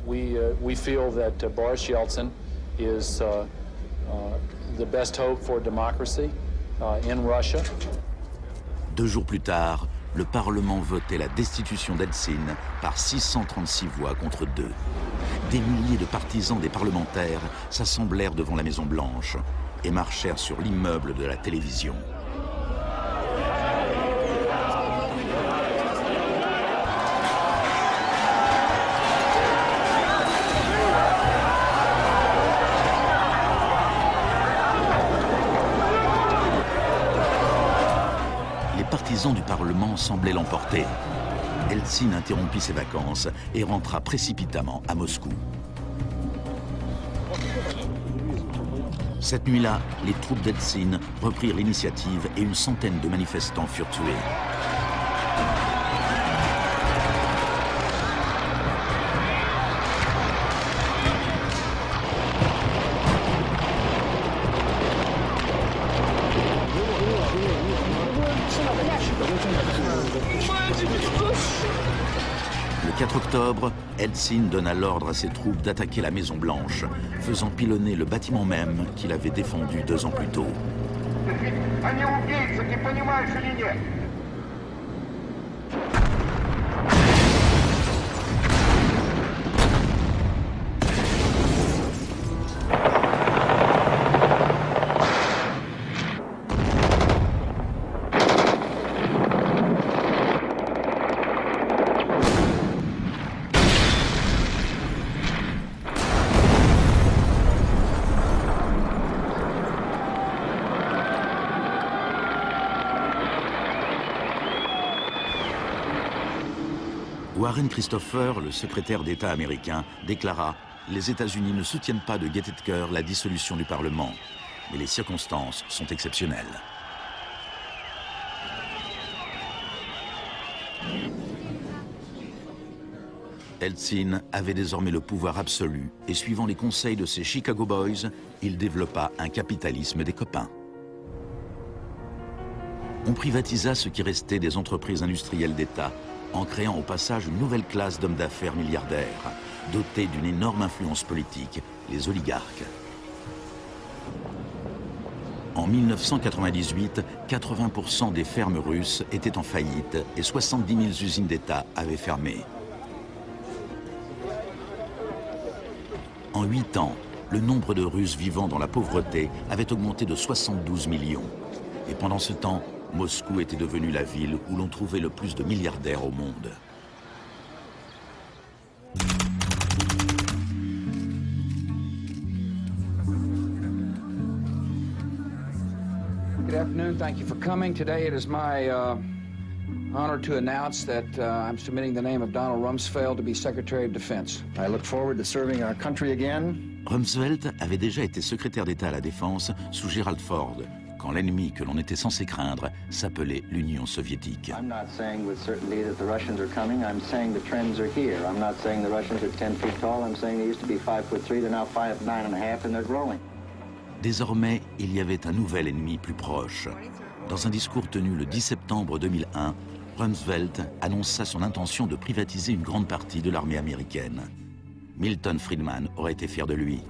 We feel that Boris Yeltsin is the best hope for democracy in Russia. 2 jours plus tard, le Parlement votait la destitution d'Eltsine par 636 voix contre 2. Des milliers de partisans des parlementaires s'assemblèrent devant la Maison-Blanche et marchèrent sur l'immeuble de la télévision. Les partisans du Parlement semblaient l'emporter. Eltsine interrompit ses vacances et rentra précipitamment à Moscou. Cette nuit-là, les troupes d'Eltsine reprirent l'initiative et une centaine de manifestants furent tués. Le 4 octobre, Eltsine donna l'ordre à ses troupes d'attaquer la Maison-Blanche, faisant pilonner le bâtiment même qu'il avait défendu 2 ans plus tôt. Warren Christopher, le secrétaire d'État américain, déclara « Les États-Unis ne soutiennent pas de gaieté de cœur la dissolution du Parlement, mais les circonstances sont exceptionnelles. » Eltsine avait désormais le pouvoir absolu et suivant les conseils de ses Chicago Boys, il développa un capitalisme des copains. On privatisa ce qui restait des entreprises industrielles d'État, en créant au passage une nouvelle classe d'hommes d'affaires milliardaires, dotés d'une énorme influence politique, les oligarques. En 1998, 80% des fermes russes étaient en faillite et 70 000 usines d'État avaient fermé. En 8 ans, le nombre de Russes vivant dans la pauvreté avait augmenté de 72 millions. Et pendant ce temps, Moscou était devenue la ville où l'on trouvait le plus de milliardaires au monde. Good afternoon. Thank you for coming. Today it is my honor to announce that I'm submitting the name of Donald Rumsfeld to be Secretary of Defense. I look forward to serving our country again. Rumsfeld avait déjà été secrétaire d'État à la Défense sous Gerald Ford, quand l'ennemi que l'on était censé craindre s'appelait l'Union soviétique. I'm not saying with certainty that the Russians are coming. I'm saying the trends are here. I'm not saying the Russians are 10 feet tall. I'm saying they used to be 5'3". They're now 9.5, and they're growing. Désormais, il y avait un nouvel ennemi plus proche. Dans un discours tenu le 10 septembre 2001, Rumsfeld annonça son intention de privatiser une grande partie de l'armée américaine. Milton Friedman aurait été fier de lui.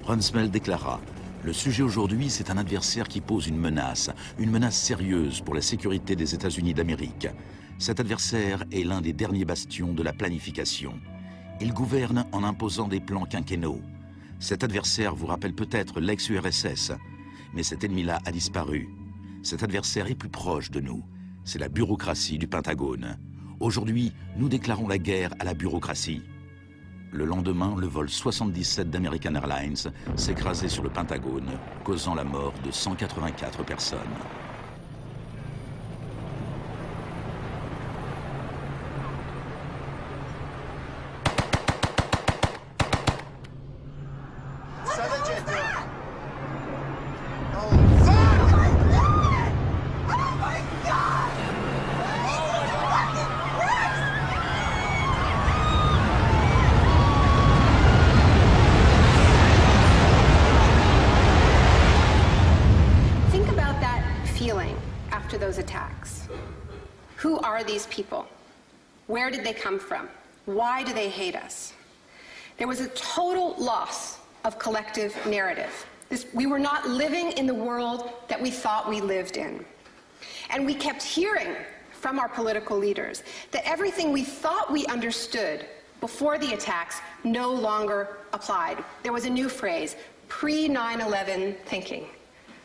Rumsfeld déclara « Le sujet aujourd'hui, c'est un adversaire qui pose une menace sérieuse pour la sécurité des États-Unis d'Amérique. Cet adversaire est l'un des derniers bastions de la planification. Il gouverne en imposant des plans quinquennaux. Cet adversaire vous rappelle peut-être l'ex-URSS, mais cet ennemi-là a disparu. Cet adversaire est plus proche de nous. C'est la bureaucratie du Pentagone. Aujourd'hui, nous déclarons la guerre à la bureaucratie. » Le lendemain, le vol 77 d'American Airlines s'écrasait sur le Pentagone, causant la mort de 184 personnes. These people? Where did they come from? Why do they hate us? There was a total loss of collective narrative. We were not living in the world that we thought we lived in. And we kept hearing from our political leaders that everything we thought we understood before the attacks no longer applied. There was a new phrase, pre-9/11 thinking.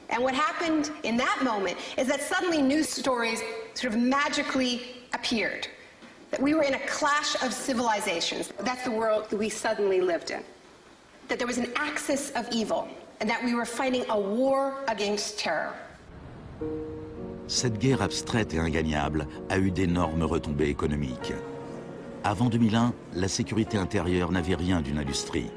And what happened in that moment is that suddenly news stories sort of magically appeared. That we were in a clash of civilizations. That's the world that we suddenly lived in. That there was an axis of evil, and that we were fighting a war against terror. Cette guerre abstraite et ingagnable a eu d'énormes retombées économiques. Avant 2001, la sécurité intérieure n'avait rien d'une industrie.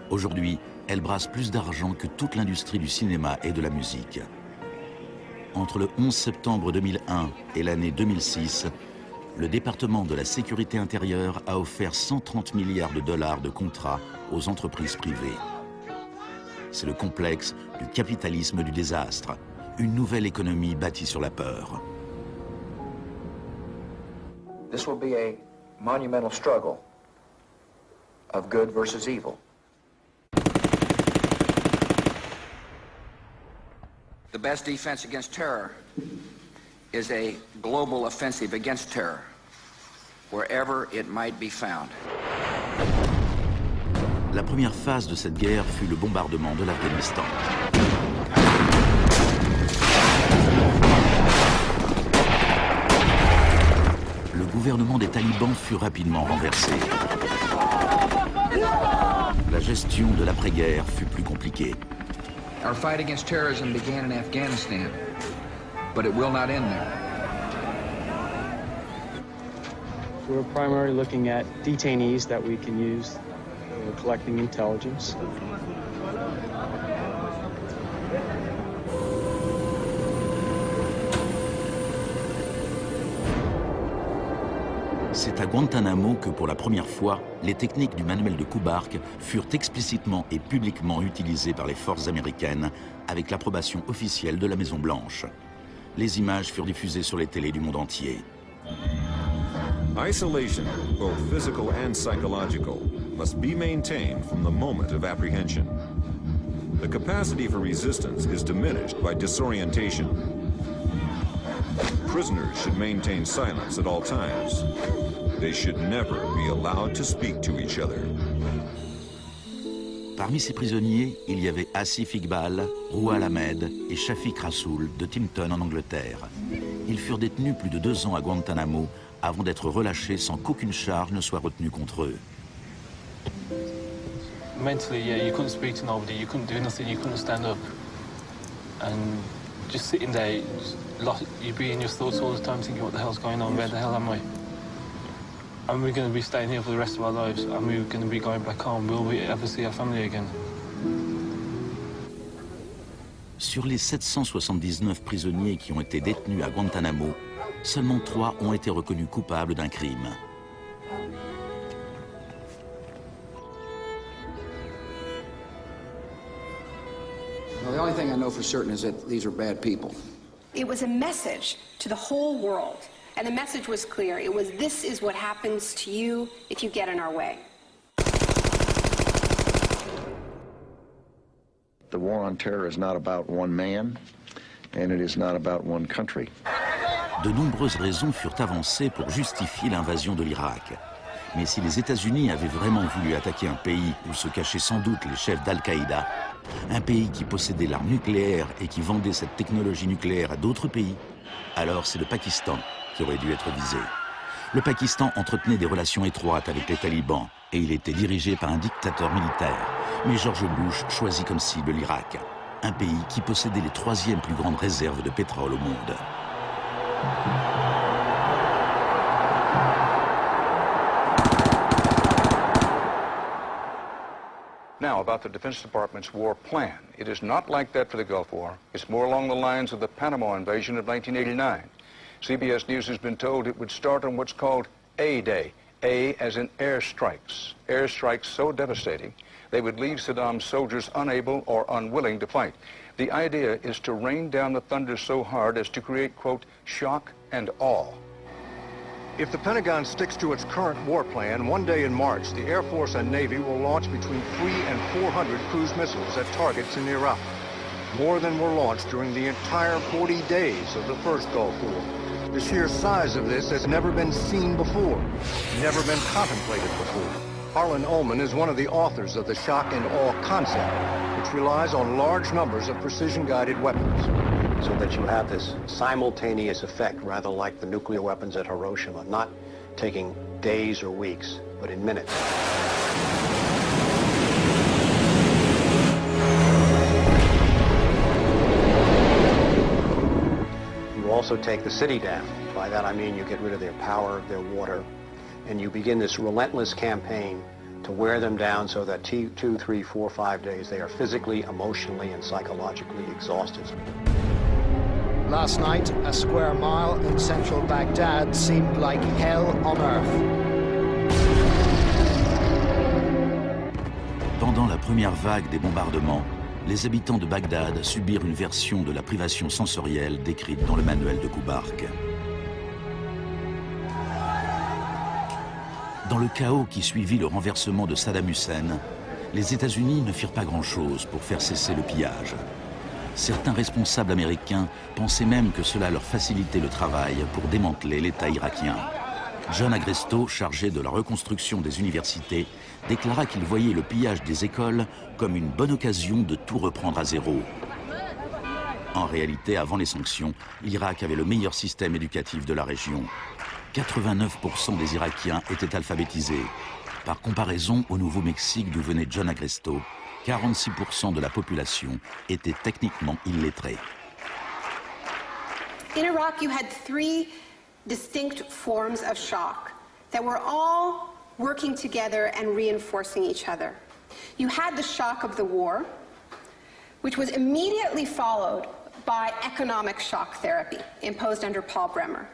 Aujourd'hui, elle brasse plus d'argent que toute l'industrie du cinéma et de la musique. Entre le 11 septembre 2001 et l'année 2006, le département de la sécurité intérieure a offert 130 milliards de dollars de contrats aux entreprises privées. C'est le complexe du capitalisme du désastre, une nouvelle économie bâtie sur la peur. This will be a monumental struggle of good versus evil. The best defense against terror is a global offensive against terror, wherever it might be found. La première phase de cette guerre fut le bombardement de l'Afghanistan. Le gouvernement des talibans fut rapidement renversé. La gestion de l'après-guerre fut plus compliquée. Our fight against terrorism began in Afghanistan, but it will not end there. We're primarily looking at detainees that we can use. We're collecting intelligence. C'est à Guantanamo que, pour la première fois, les techniques du manuel de Kubark furent explicitement et publiquement utilisées par les forces américaines avec l'approbation officielle de la Maison-Blanche. Les images furent diffusées sur les télés du monde entier. Isolation, both physical and psychological, must be maintained from the moment of apprehension. The capacity for resistance is diminished by disorientation. Prisoners should maintain silence at all times. They should never be allowed to speak to each other. Parmi ces prisonniers, il y avait Asif Iqbal, Rouhal Ahmed et Shafiq Rasool de Timpton en Angleterre. Ils furent détenus plus de 2 ans à Guantanamo avant d'être relâchés sans qu'aucune charge ne soit retenue contre eux. Mentally, yeah, you couldn't speak to nobody, you couldn't do nothing, you couldn't stand up. And just sitting there, you'd be in your thoughts all the time thinking, what the hell's going on, where the hell am I? Are we going to be staying here for the rest of our lives? Are we going to be going back home? Will we ever see our family again? Sur les 779 prisonniers qui ont été détenus à Guantanamo, seulement 3 ont été reconnus coupables d'un crime. Well, the only thing I know for certain is that these are bad people. It was a message to the whole world, and the message was clear. It was, this is what happens to you if you get in our way. The war on terror is not about one man, and it is not about one country. De nombreuses raisons furent avancées pour justifier l'invasion de l'Irak. Mais si les États-Unis avaient vraiment voulu attaquer un pays où se cachaient sans doute les chefs d'Al-Qaïda, un pays qui possédait l'arme nucléaire et qui vendait cette technologie nucléaire à d'autres pays, alors c'est le Pakistan qui aurait dû être visé. Le Pakistan entretenait des relations étroites avec les talibans et il était dirigé par un dictateur militaire. Mais George Bush choisit comme cible l'Irak, un pays qui possédait les 3e plus grandes réserves de pétrole au monde. Now, about the Defense Department's war plan. It is not like that for the Gulf War. It's more along the lines of the Panama invasion of 1989. CBS News has been told it would start on what's called A-Day. A as in airstrikes. Airstrikes so devastating, they would leave Saddam's soldiers unable or unwilling to fight. The idea is to rain down the thunder so hard as to create, quote, shock and awe. If the Pentagon sticks to its current war plan, one day in March, the Air Force and Navy will launch between 300 and 400 cruise missiles at targets in Iraq. More than were launched during the entire 40 days of the first Gulf War. The sheer size of this has never been seen before, never been contemplated before. Harlan Ullman is one of the authors of the shock and awe concept, which relies on large numbers of precision-guided weapons. So that you have this simultaneous effect, rather like the nuclear weapons at Hiroshima, not taking days or weeks, but in minutes. You also take the city down. By that I mean you get rid of their power, their water, and you begin this relentless campaign to wear them down so that 2, 3, 4, 5 days they are physically, emotionally, and psychologically exhausted. Last night, a square mile in central Baghdad seemed like hell on earth. Pendant la première vague des bombardements, les habitants de Bagdad subirent une version de la privation sensorielle décrite dans le manuel de Kubark. Dans le chaos qui suivit le renversement de Saddam Hussein, les États-Unis ne firent pas grand-chose pour faire cesser le pillage. Certains responsables américains pensaient même que cela leur facilitait le travail pour démanteler l'État irakien. John Agresto, chargé de la reconstruction des universités, déclara qu'il voyait le pillage des écoles comme une bonne occasion de tout reprendre à zéro. En réalité, avant les sanctions, l'Irak avait le meilleur système éducatif de la région. 89% des Irakiens étaient alphabétisés. Par comparaison au Nouveau-Mexique d'où venait John Agresto, 46% de la population était techniquement illettrée. In Iraq, you had three distinct forms of shock that were all working together and reinforcing each other. You had the shock of the war, which was immediately followed by economic shock therapy imposed under Paul Bremer.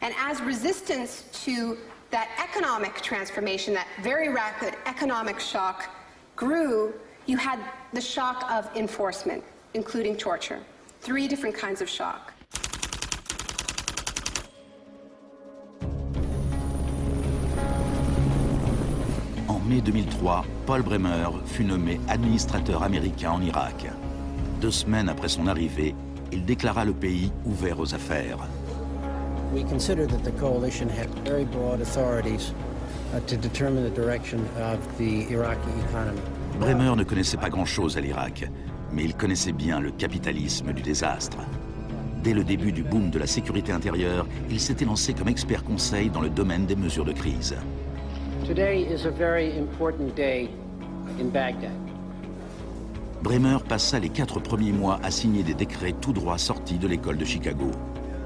And as resistance to that economic transformation, that very rapid economic shock grew, you had the shock of enforcement, including torture. Three different kinds of shock. En mai 2003, Paul Bremer fut nommé administrateur américain en Irak. 2 semaines après son arrivée, il déclara le pays ouvert aux affaires. We consider that the coalition had very broad authorities to determine the direction of the Iraqi economy. Bremer ne connaissait pas grand-chose à l'Irak, mais il connaissait bien le capitalisme du désastre. Dès le début du boom de la sécurité intérieure, il s'était lancé comme expert conseil dans le domaine des mesures de crise. Today is a very important day in Baghdad. Bremer passa les 4 premiers mois à signer des décrets tout droit sortis de l'école de Chicago.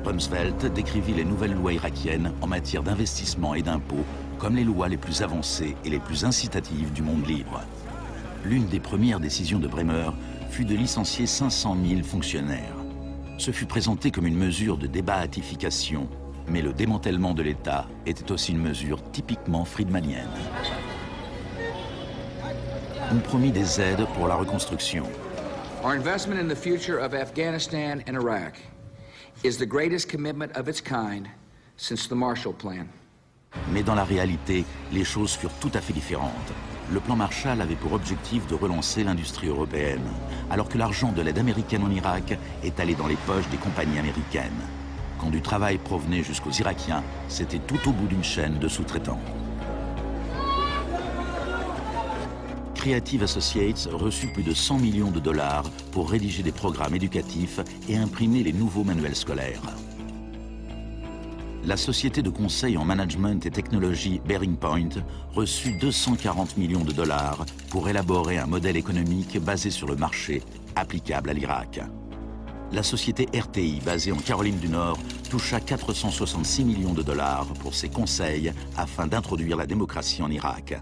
Rumsfeld décrivit les nouvelles lois irakiennes en matière d'investissement et d'impôts comme les lois les plus avancées et les plus incitatives du monde libre. L'une des premières décisions de Bremer fut de licencier 500 000 fonctionnaires. Ce fut présenté comme une mesure de débahatification, mais le démantèlement de l'État était aussi une mesure typiquement friedmanienne. On promit des aides pour la reconstruction. Our investment in the future of Afghanistan and Iraq is the greatest commitment of its kind since the Marshall Plan. Mais dans la réalité, les choses furent tout à fait différentes. Le plan Marshall avait pour objectif de relancer l'industrie européenne, alors que l'argent de l'aide américaine en Irak est allé dans les poches des compagnies américaines. Quand du travail provenait jusqu'aux Irakiens, c'était tout au bout d'une chaîne de sous-traitants. Creative Associates reçut plus de 100 millions de dollars pour rédiger des programmes éducatifs et imprimer les nouveaux manuels scolaires. La société de conseil en management et technologie Bearing Point reçut 240 millions de dollars pour élaborer un modèle économique basé sur le marché applicable à l'Irak. La société RTI, basée en Caroline du Nord, toucha 466 millions de dollars pour ses conseils afin d'introduire la démocratie en Irak.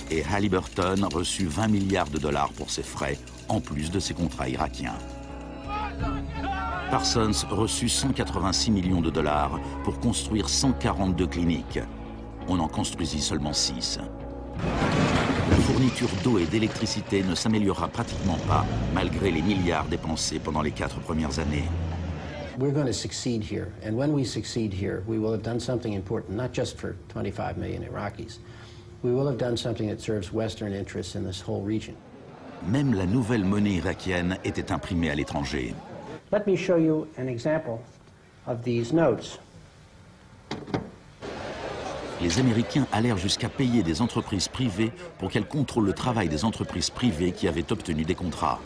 Et Halliburton reçut 20 milliards de dollars pour ses frais, en plus de ses contrats irakiens. Parsons reçut 186 millions de dollars pour construire 142 cliniques. On en construisit seulement 6. La fourniture d'eau et d'électricité ne s'améliorera pratiquement pas, malgré les milliards dépensés pendant les 4 premières années. We're going to succeed here, and when we succeed here, we will have done something important, not just for 25 million Iraqis. We will have done something that serves Western interests in this whole region. Même la nouvelle monnaie irakienne était imprimée à l'étranger. Let me show you an example of these notes. Les Américains allèrent jusqu'à payer des entreprises privées pour qu'elles contrôlent le travail des entreprises privées qui avaient obtenu des contrats.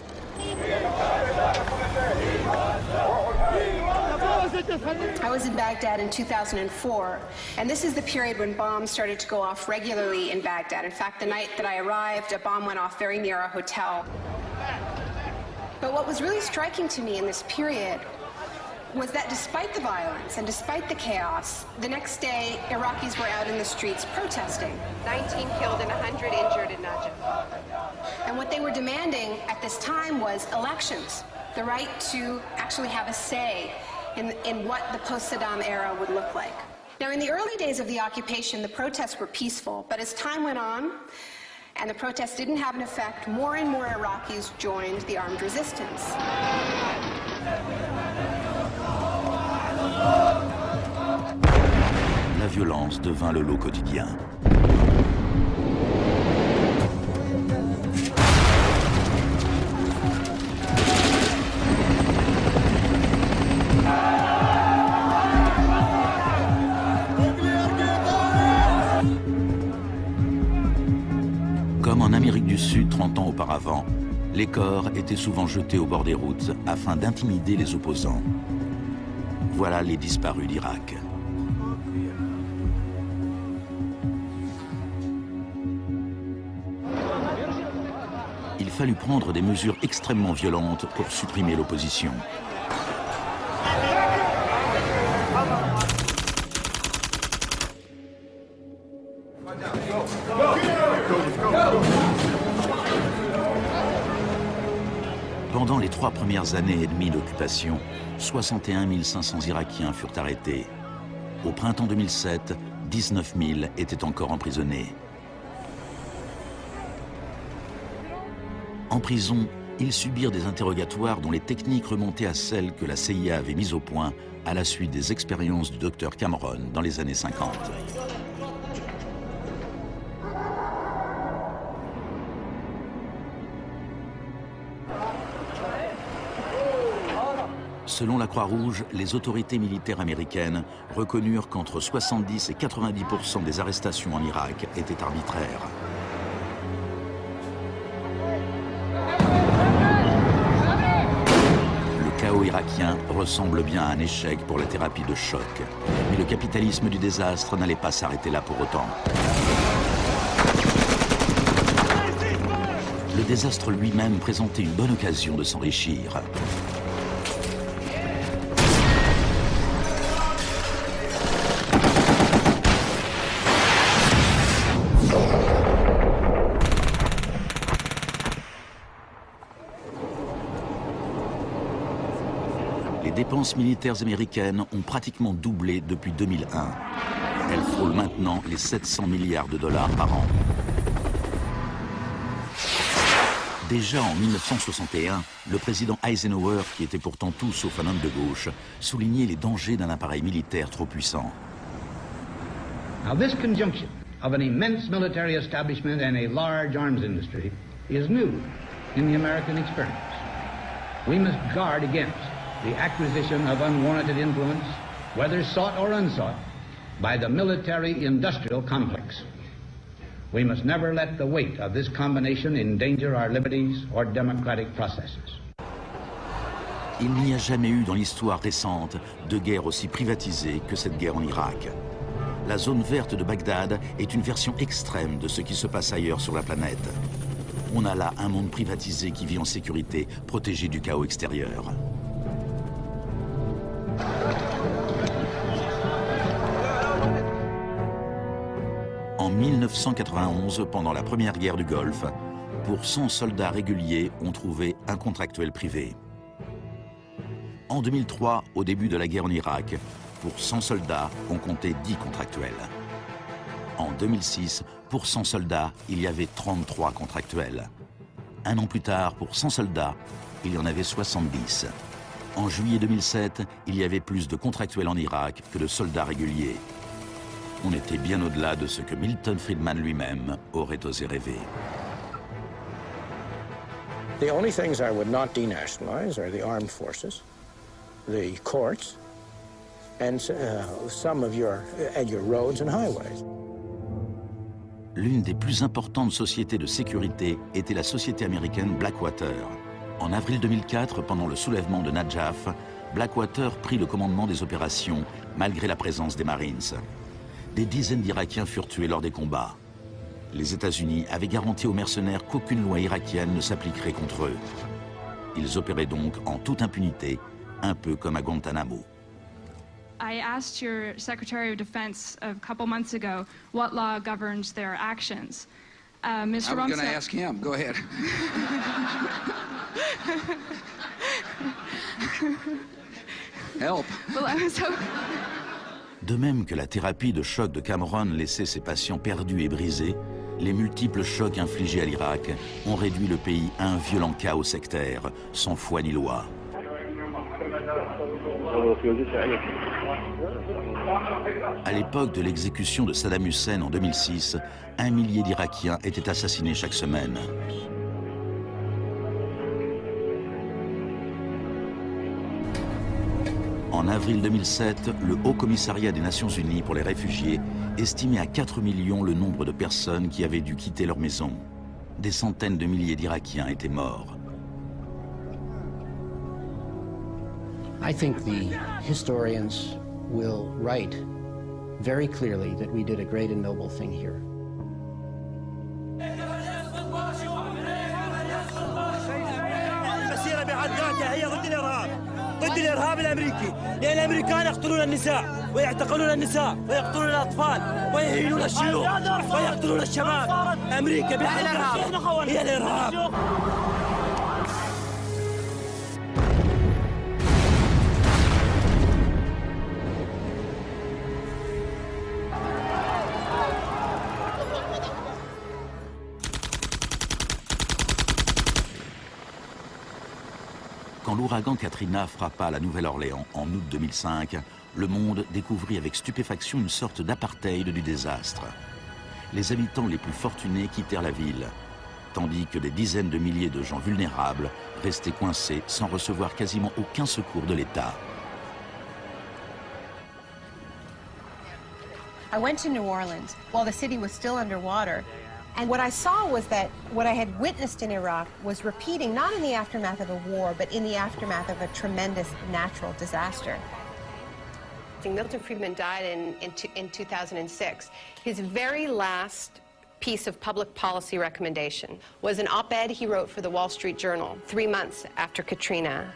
I was in Baghdad in 2004, and this is the period when bombs started to go off regularly in Baghdad. In fact, the night that I arrived, a bomb went off very near our hotel. But what was really striking to me in this period was that despite the violence and despite the chaos, the next day, Iraqis were out in the streets protesting. 19 killed and 100 injured in Najaf. And what they were demanding at this time was elections, the right to actually have a say in what the post-Saddam era would look like. Now, in the early days of the occupation, the protests were peaceful, but as time went on, and the protests didn't have an effect, more and more Iraqis joined the armed resistance. La violence devint le lot quotidien. Comme en Amérique du Sud 30 ans auparavant, les corps étaient souvent jetés au bord des routes afin d'intimider les opposants. Voilà les disparus d'Irak. Il fallut prendre des mesures extrêmement violentes pour supprimer l'opposition. Pendant les 3 premières années et demie d'occupation, 61 500 Irakiens furent arrêtés. Au printemps 2007, 19 000 étaient encore emprisonnés. En prison, ils subirent des interrogatoires dont les techniques remontaient à celles que la CIA avait mises au point à la suite des expériences du docteur Cameron dans les années 50. Selon la Croix-Rouge, les autorités militaires américaines reconnurent qu'entre 70 et 90% des arrestations en Irak étaient arbitraires. Le chaos irakien ressemble bien à un échec pour la thérapie de choc. Mais le capitalisme du désastre n'allait pas s'arrêter là pour autant. Le désastre lui-même présentait une bonne occasion de s'enrichir. Les dépenses militaires américaines ont pratiquement doublé depuis 2001. Elles frôlent maintenant les 700 milliards de dollars par an. Déjà en 1961, le président Eisenhower, qui était pourtant tout sauf un homme de gauche, soulignait les dangers d'un appareil militaire trop puissant. Now this conjunction of an immense military establishment and a large arms industry is new in the American experience. We must guard against the acquisition of unwarranted influence, whether sought or unsought, by the military-industrial complex. We must never let the weight of this combination endanger our liberties or democratic processes. Il n'y a jamais eu dans l'histoire récente de guerre aussi privatisée que cette guerre en Irak. La zone verte de Bagdad est une version extrême de ce qui se passe ailleurs sur la planète. On a là un monde privatisé qui vit en sécurité, protégé du chaos extérieur. En 1991, pendant la première guerre du Golfe, pour 100 soldats réguliers, on trouvait un contractuel privé. En 2003, au début de la guerre en Irak, pour 100 soldats, on comptait 10 contractuels. En 2006, pour 100 soldats, il y avait 33 contractuels. Un an plus tard, pour 100 soldats, il y en avait 70. En juillet 2007, il y avait plus de contractuels en Irak que de soldats réguliers. On était bien au-delà de ce que Milton Friedman lui-même aurait osé rêver. The only things I would not denationalize are the armed forces, the courts, and some of your roads and highways. L'une des plus importantes sociétés de sécurité était la société américaine Blackwater. En avril 2004, pendant le soulèvement de Najaf, Blackwater prit le commandement des opérations, malgré la présence des Marines. Des dizaines d'Irakiens furent tués lors des combats. Les États-Unis avaient garanti aux mercenaires qu'aucune loi irakienne ne s'appliquerait contre eux. Ils opéraient donc en toute impunité, un peu comme à Guantanamo. I asked your Secretary of Defense a couple months ago what law governs their actions. Mr. I was going to ask him. Go ahead. Help. Well, I was hoping... De même que la thérapie de choc de Cameron laissait ses patients perdus et brisés, les multiples chocs infligés à l'Irak ont réduit le pays à un violent chaos sectaire, sans foi ni loi. À l'époque de l'exécution de Saddam Hussein en 2006, 1 millier d'Irakiens étaient assassinés chaque semaine. En avril 2007, le Haut Commissariat des Nations Unies pour les réfugiés estimait à 4 millions le nombre de personnes qui avaient dû quitter leur maison. Des centaines de milliers d'Irakiens étaient morts. I think the historians will write very clearly that we did a great and noble thing here. ضد الإرهاب الأمريكي، لأن الأمريكان يقتلون النساء ويعتقلون النساء ويقتلون الأطفال ويهينون الشيوخ ويقتلون الشباب. أمريكا بحقها هي الإرهاب. Quand l'ouragan Katrina frappa la Nouvelle-Orléans en août 2005, le monde découvrit avec stupéfaction une sorte d'apartheid du désastre. Les habitants les plus fortunés quittèrent la ville, tandis que des dizaines de milliers de gens vulnérables restaient coincés sans recevoir quasiment aucun secours de l'État. I went to New Orleans while the city was still underwater. And what I saw was that what I had witnessed in Iraq was repeating, not in the aftermath of a war, but in the aftermath of a tremendous natural disaster. Milton Friedman died in 2006. His very last piece of public policy recommendation was an op-ed he wrote for the Wall Street Journal 3 months after Katrina.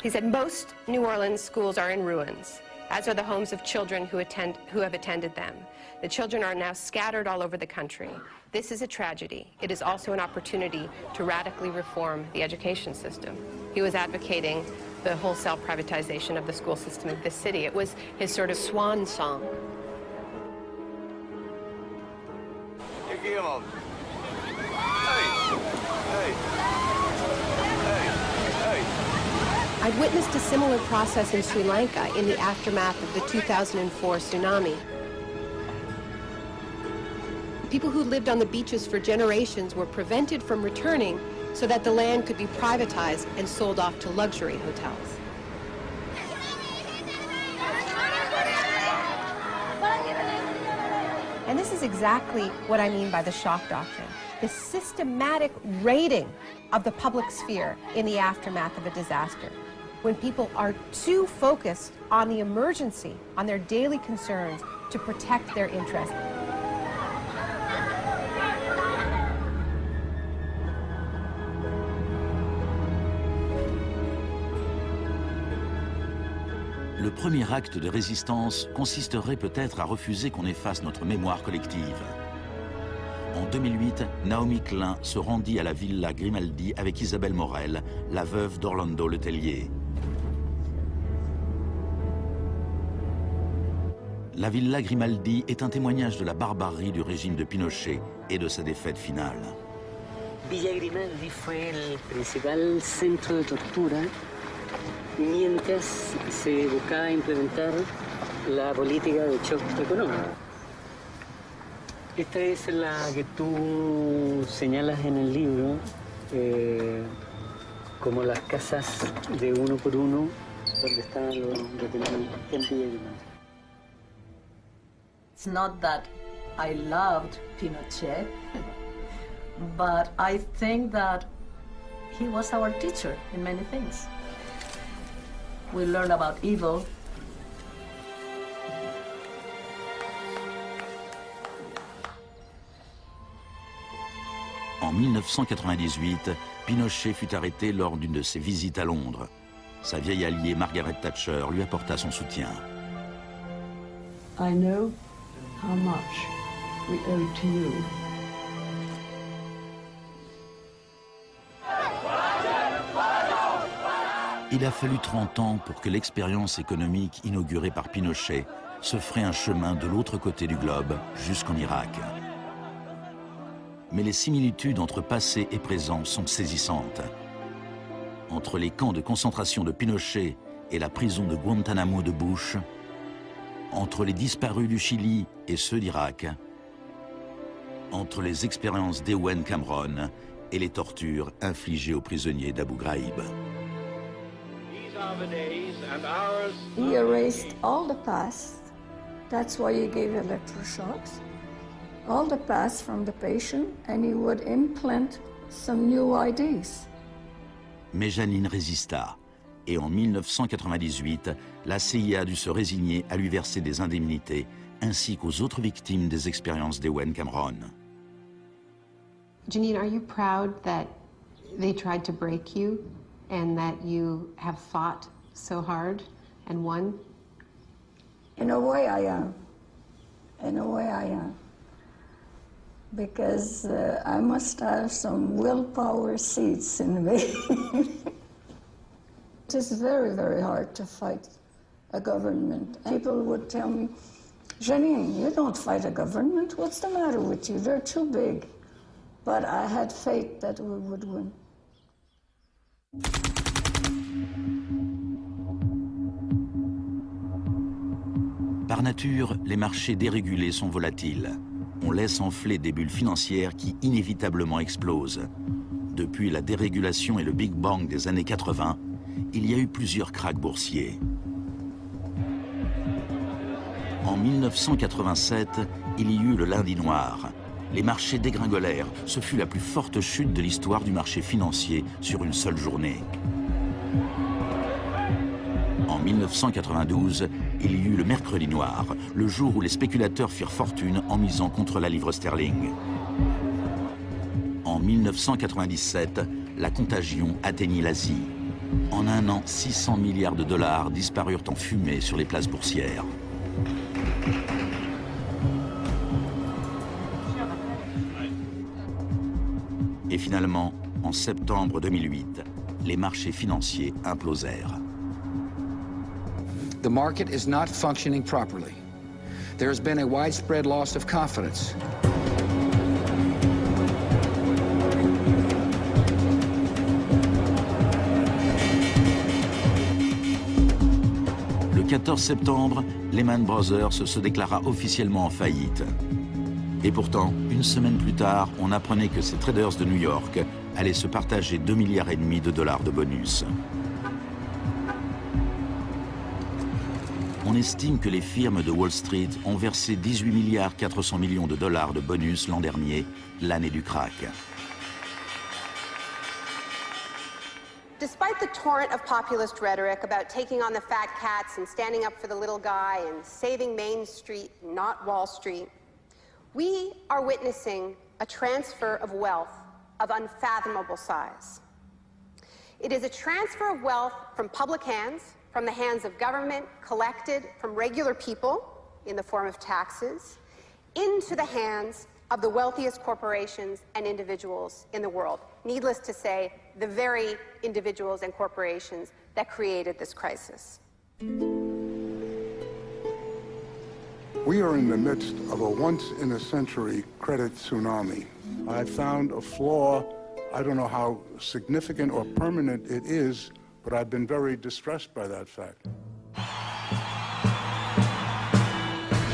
He said, most New Orleans schools are in ruins, as are the homes of children who have attended them. The children are now scattered all over the country. This is a tragedy. It is also an opportunity to radically reform the education system. He was advocating the wholesale privatization of the school system of this city. It was his sort of swan song. I'd witnessed a similar process in Sri Lanka in the aftermath of the 2004 tsunami. People who lived on the beaches for generations were prevented from returning so that the land could be privatized and sold off to luxury hotels. And this is exactly what I mean by the shock doctrine, the systematic raiding of the public sphere in the aftermath of a disaster. When people are too focused on the emergency, on their daily concerns, to protect their interests. Le premier acte de résistance consisterait peut-être à refuser qu'on efface notre mémoire collective. En 2008, Naomi Klein se rendit à la Villa Grimaldi avec Isabelle Morel, la veuve d'Orlando Letelier. La Villa Grimaldi est un témoignage de la barbarie du régime de Pinochet et de sa défaite finale. Villa Grimaldi fue el principal centro de tortura mientras se buscaba implementar la política de shock económico. Esta es la que tú señalas en el libro como las casas de uno por uno donde estaban los detenidos en Villa Grimaldi. It's not that I loved Pinochet, but I think that he was our teacher in many things. We learned about evil. En 1998, Pinochet fut arrêté lors d'une de ses visites à Londres. Sa vieille alliée Margaret Thatcher lui apporta son soutien. I know how much we owe to you. Il a fallu 30 ans pour que l'expérience économique inaugurée par Pinochet se fraie un chemin de l'autre côté du globe, jusqu'en Irak. Mais les similitudes entre passé et présent sont saisissantes. Entre les camps de concentration de Pinochet et la prison de Guantanamo de Bush, entre les disparus du Chili et ceux d'Irak, entre les expériences d'Ewen Cameron et les tortures infligées aux prisonniers d'Abu Ghraib. He erased all the past. That's why he gave electroshocks. All the past from the patient, and he would implant some new ideas. Mais Janine résista, et en 1998, la CIA a dû se résigner à lui verser des indemnités, ainsi qu'aux autres victimes des expériences d'Ewen Cameron. Janine, are you proud that they tried to break you and that you have fought so hard and won? In a way, I am. In a way, I am. Because I must have some willpower seeds in me. It is very, very hard to fight a government. People would tell me, Janine, you don't fight a government. What's the matter with you? They're too big. But I had faith that we would win. Par nature, les marchés dérégulés sont volatiles. On laisse enfler des bulles financières qui inévitablement explosent. Depuis la dérégulation et le Big Bang des années 80, il y a eu plusieurs krachs boursiers. En 1987, il y eut le lundi noir. Les marchés dégringolèrent. Ce fut la plus forte chute de l'histoire du marché financier sur une seule journée. En 1992, il y eut le mercredi noir, le jour où les spéculateurs firent fortune en misant contre la livre sterling. En 1997, la contagion atteignit l'Asie. En un an, 600 milliards de dollars disparurent en fumée sur les places boursières. Et finalement, en septembre 2008, les marchés financiers implosèrent. The market is not functioning properly. There has been a widespread loss of confidence. Le 14 septembre, Lehman Brothers se déclara officiellement en faillite. Et pourtant, une semaine plus tard, on apprenait que ces traders de New York allaient se partager 2,5 milliards de dollars de bonus. On estime que les firmes de Wall Street ont versé 18,4 milliards de dollars de bonus l'an dernier, l'année du krach. Despite the torrent of populist rhetoric about taking on the fat cats and standing up for the little guy and saving Main Street, not Wall Street, we are witnessing a transfer of wealth of unfathomable size. It is a transfer of wealth from public hands, from the hands of government, collected from regular people in the form of taxes, into the hands of the wealthiest corporations and individuals in the world. Needless to say, the very individuals and corporations that created this crisis. We are in the midst of a once-in-a-century credit tsunami. I found a flaw. I don't know how significant or permanent it is, but I've been very distressed by that fact.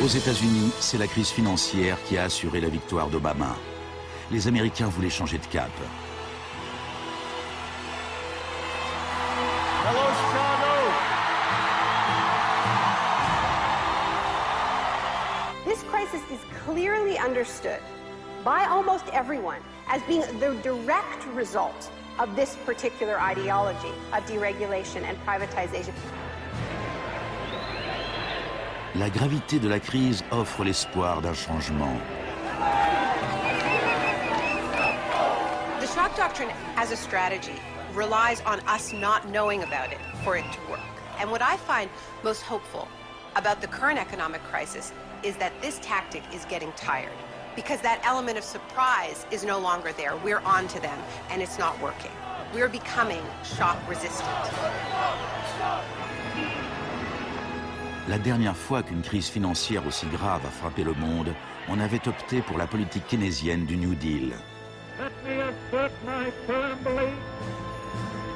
Aux États-Unis, c'est la crise financière qui a assuré la victoire d'Obama. Les Américains voulaient changer de cap. Hello, Chicago! This crisis is clearly understood by almost everyone as being the direct result of this particular ideology of deregulation and privatization. La gravité de la crise offre l'espoir d'un changement. The shock doctrine as a strategy relies on us not knowing about it for it to work. And what I find most hopeful about the current economic crisis is that this tactic is getting tired, because that element of surprise is no longer there. We're on to them, and it's not working. We're becoming shock resistant. La dernière fois qu'une crise financière aussi grave a frappé le monde, on avait opté pour la politique keynésienne du New Deal. Let me assert my firm belief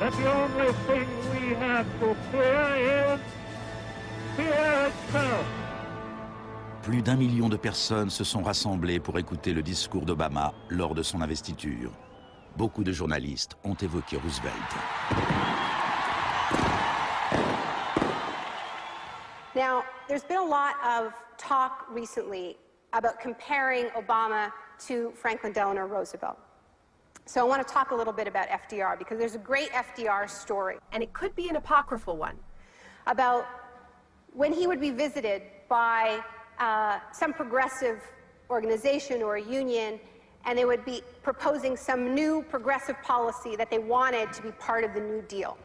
that the only thing we have to fear is fear itself. Plus d'1 million de personnes se sont rassemblées pour écouter le discours d'Obama lors de son investiture. Beaucoup de journalistes ont évoqué Roosevelt. Now, there's been a lot of talk recently about comparing Obama to Franklin Delano Roosevelt. So I want to talk a little bit about FDR, because there's a great FDR story. And it could be an apocryphal one. About when he would be visited by some progressive organization or a union, and they would be proposing some new progressive policy that they wanted to be part of the New Deal.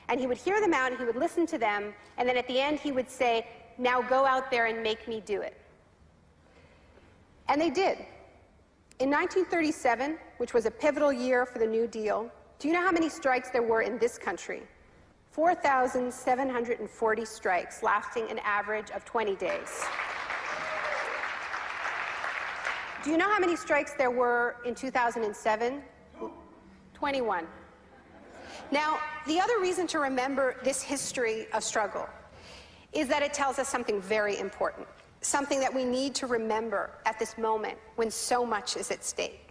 And he would hear them out, and he would listen to them, and then at the end he would say, now go out there and make me do it. And they did. In 1937, which was a pivotal year for the New Deal, do you know how many strikes there were in this country? 4,740 strikes, lasting an average of 20 days. Do you know how many strikes there were in 2007? 21. Now, the other reason to remember this history of struggle is that it tells us something very important, something that we need to remember at this moment when so much is at stake.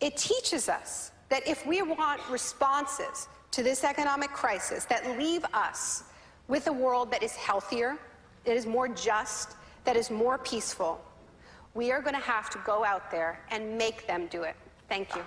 It teaches us that if we want responses to this economic crisis that leave us with a world that is healthier, that is more just, that is more peaceful, we are going to have to go out there and make them do it. Thank you.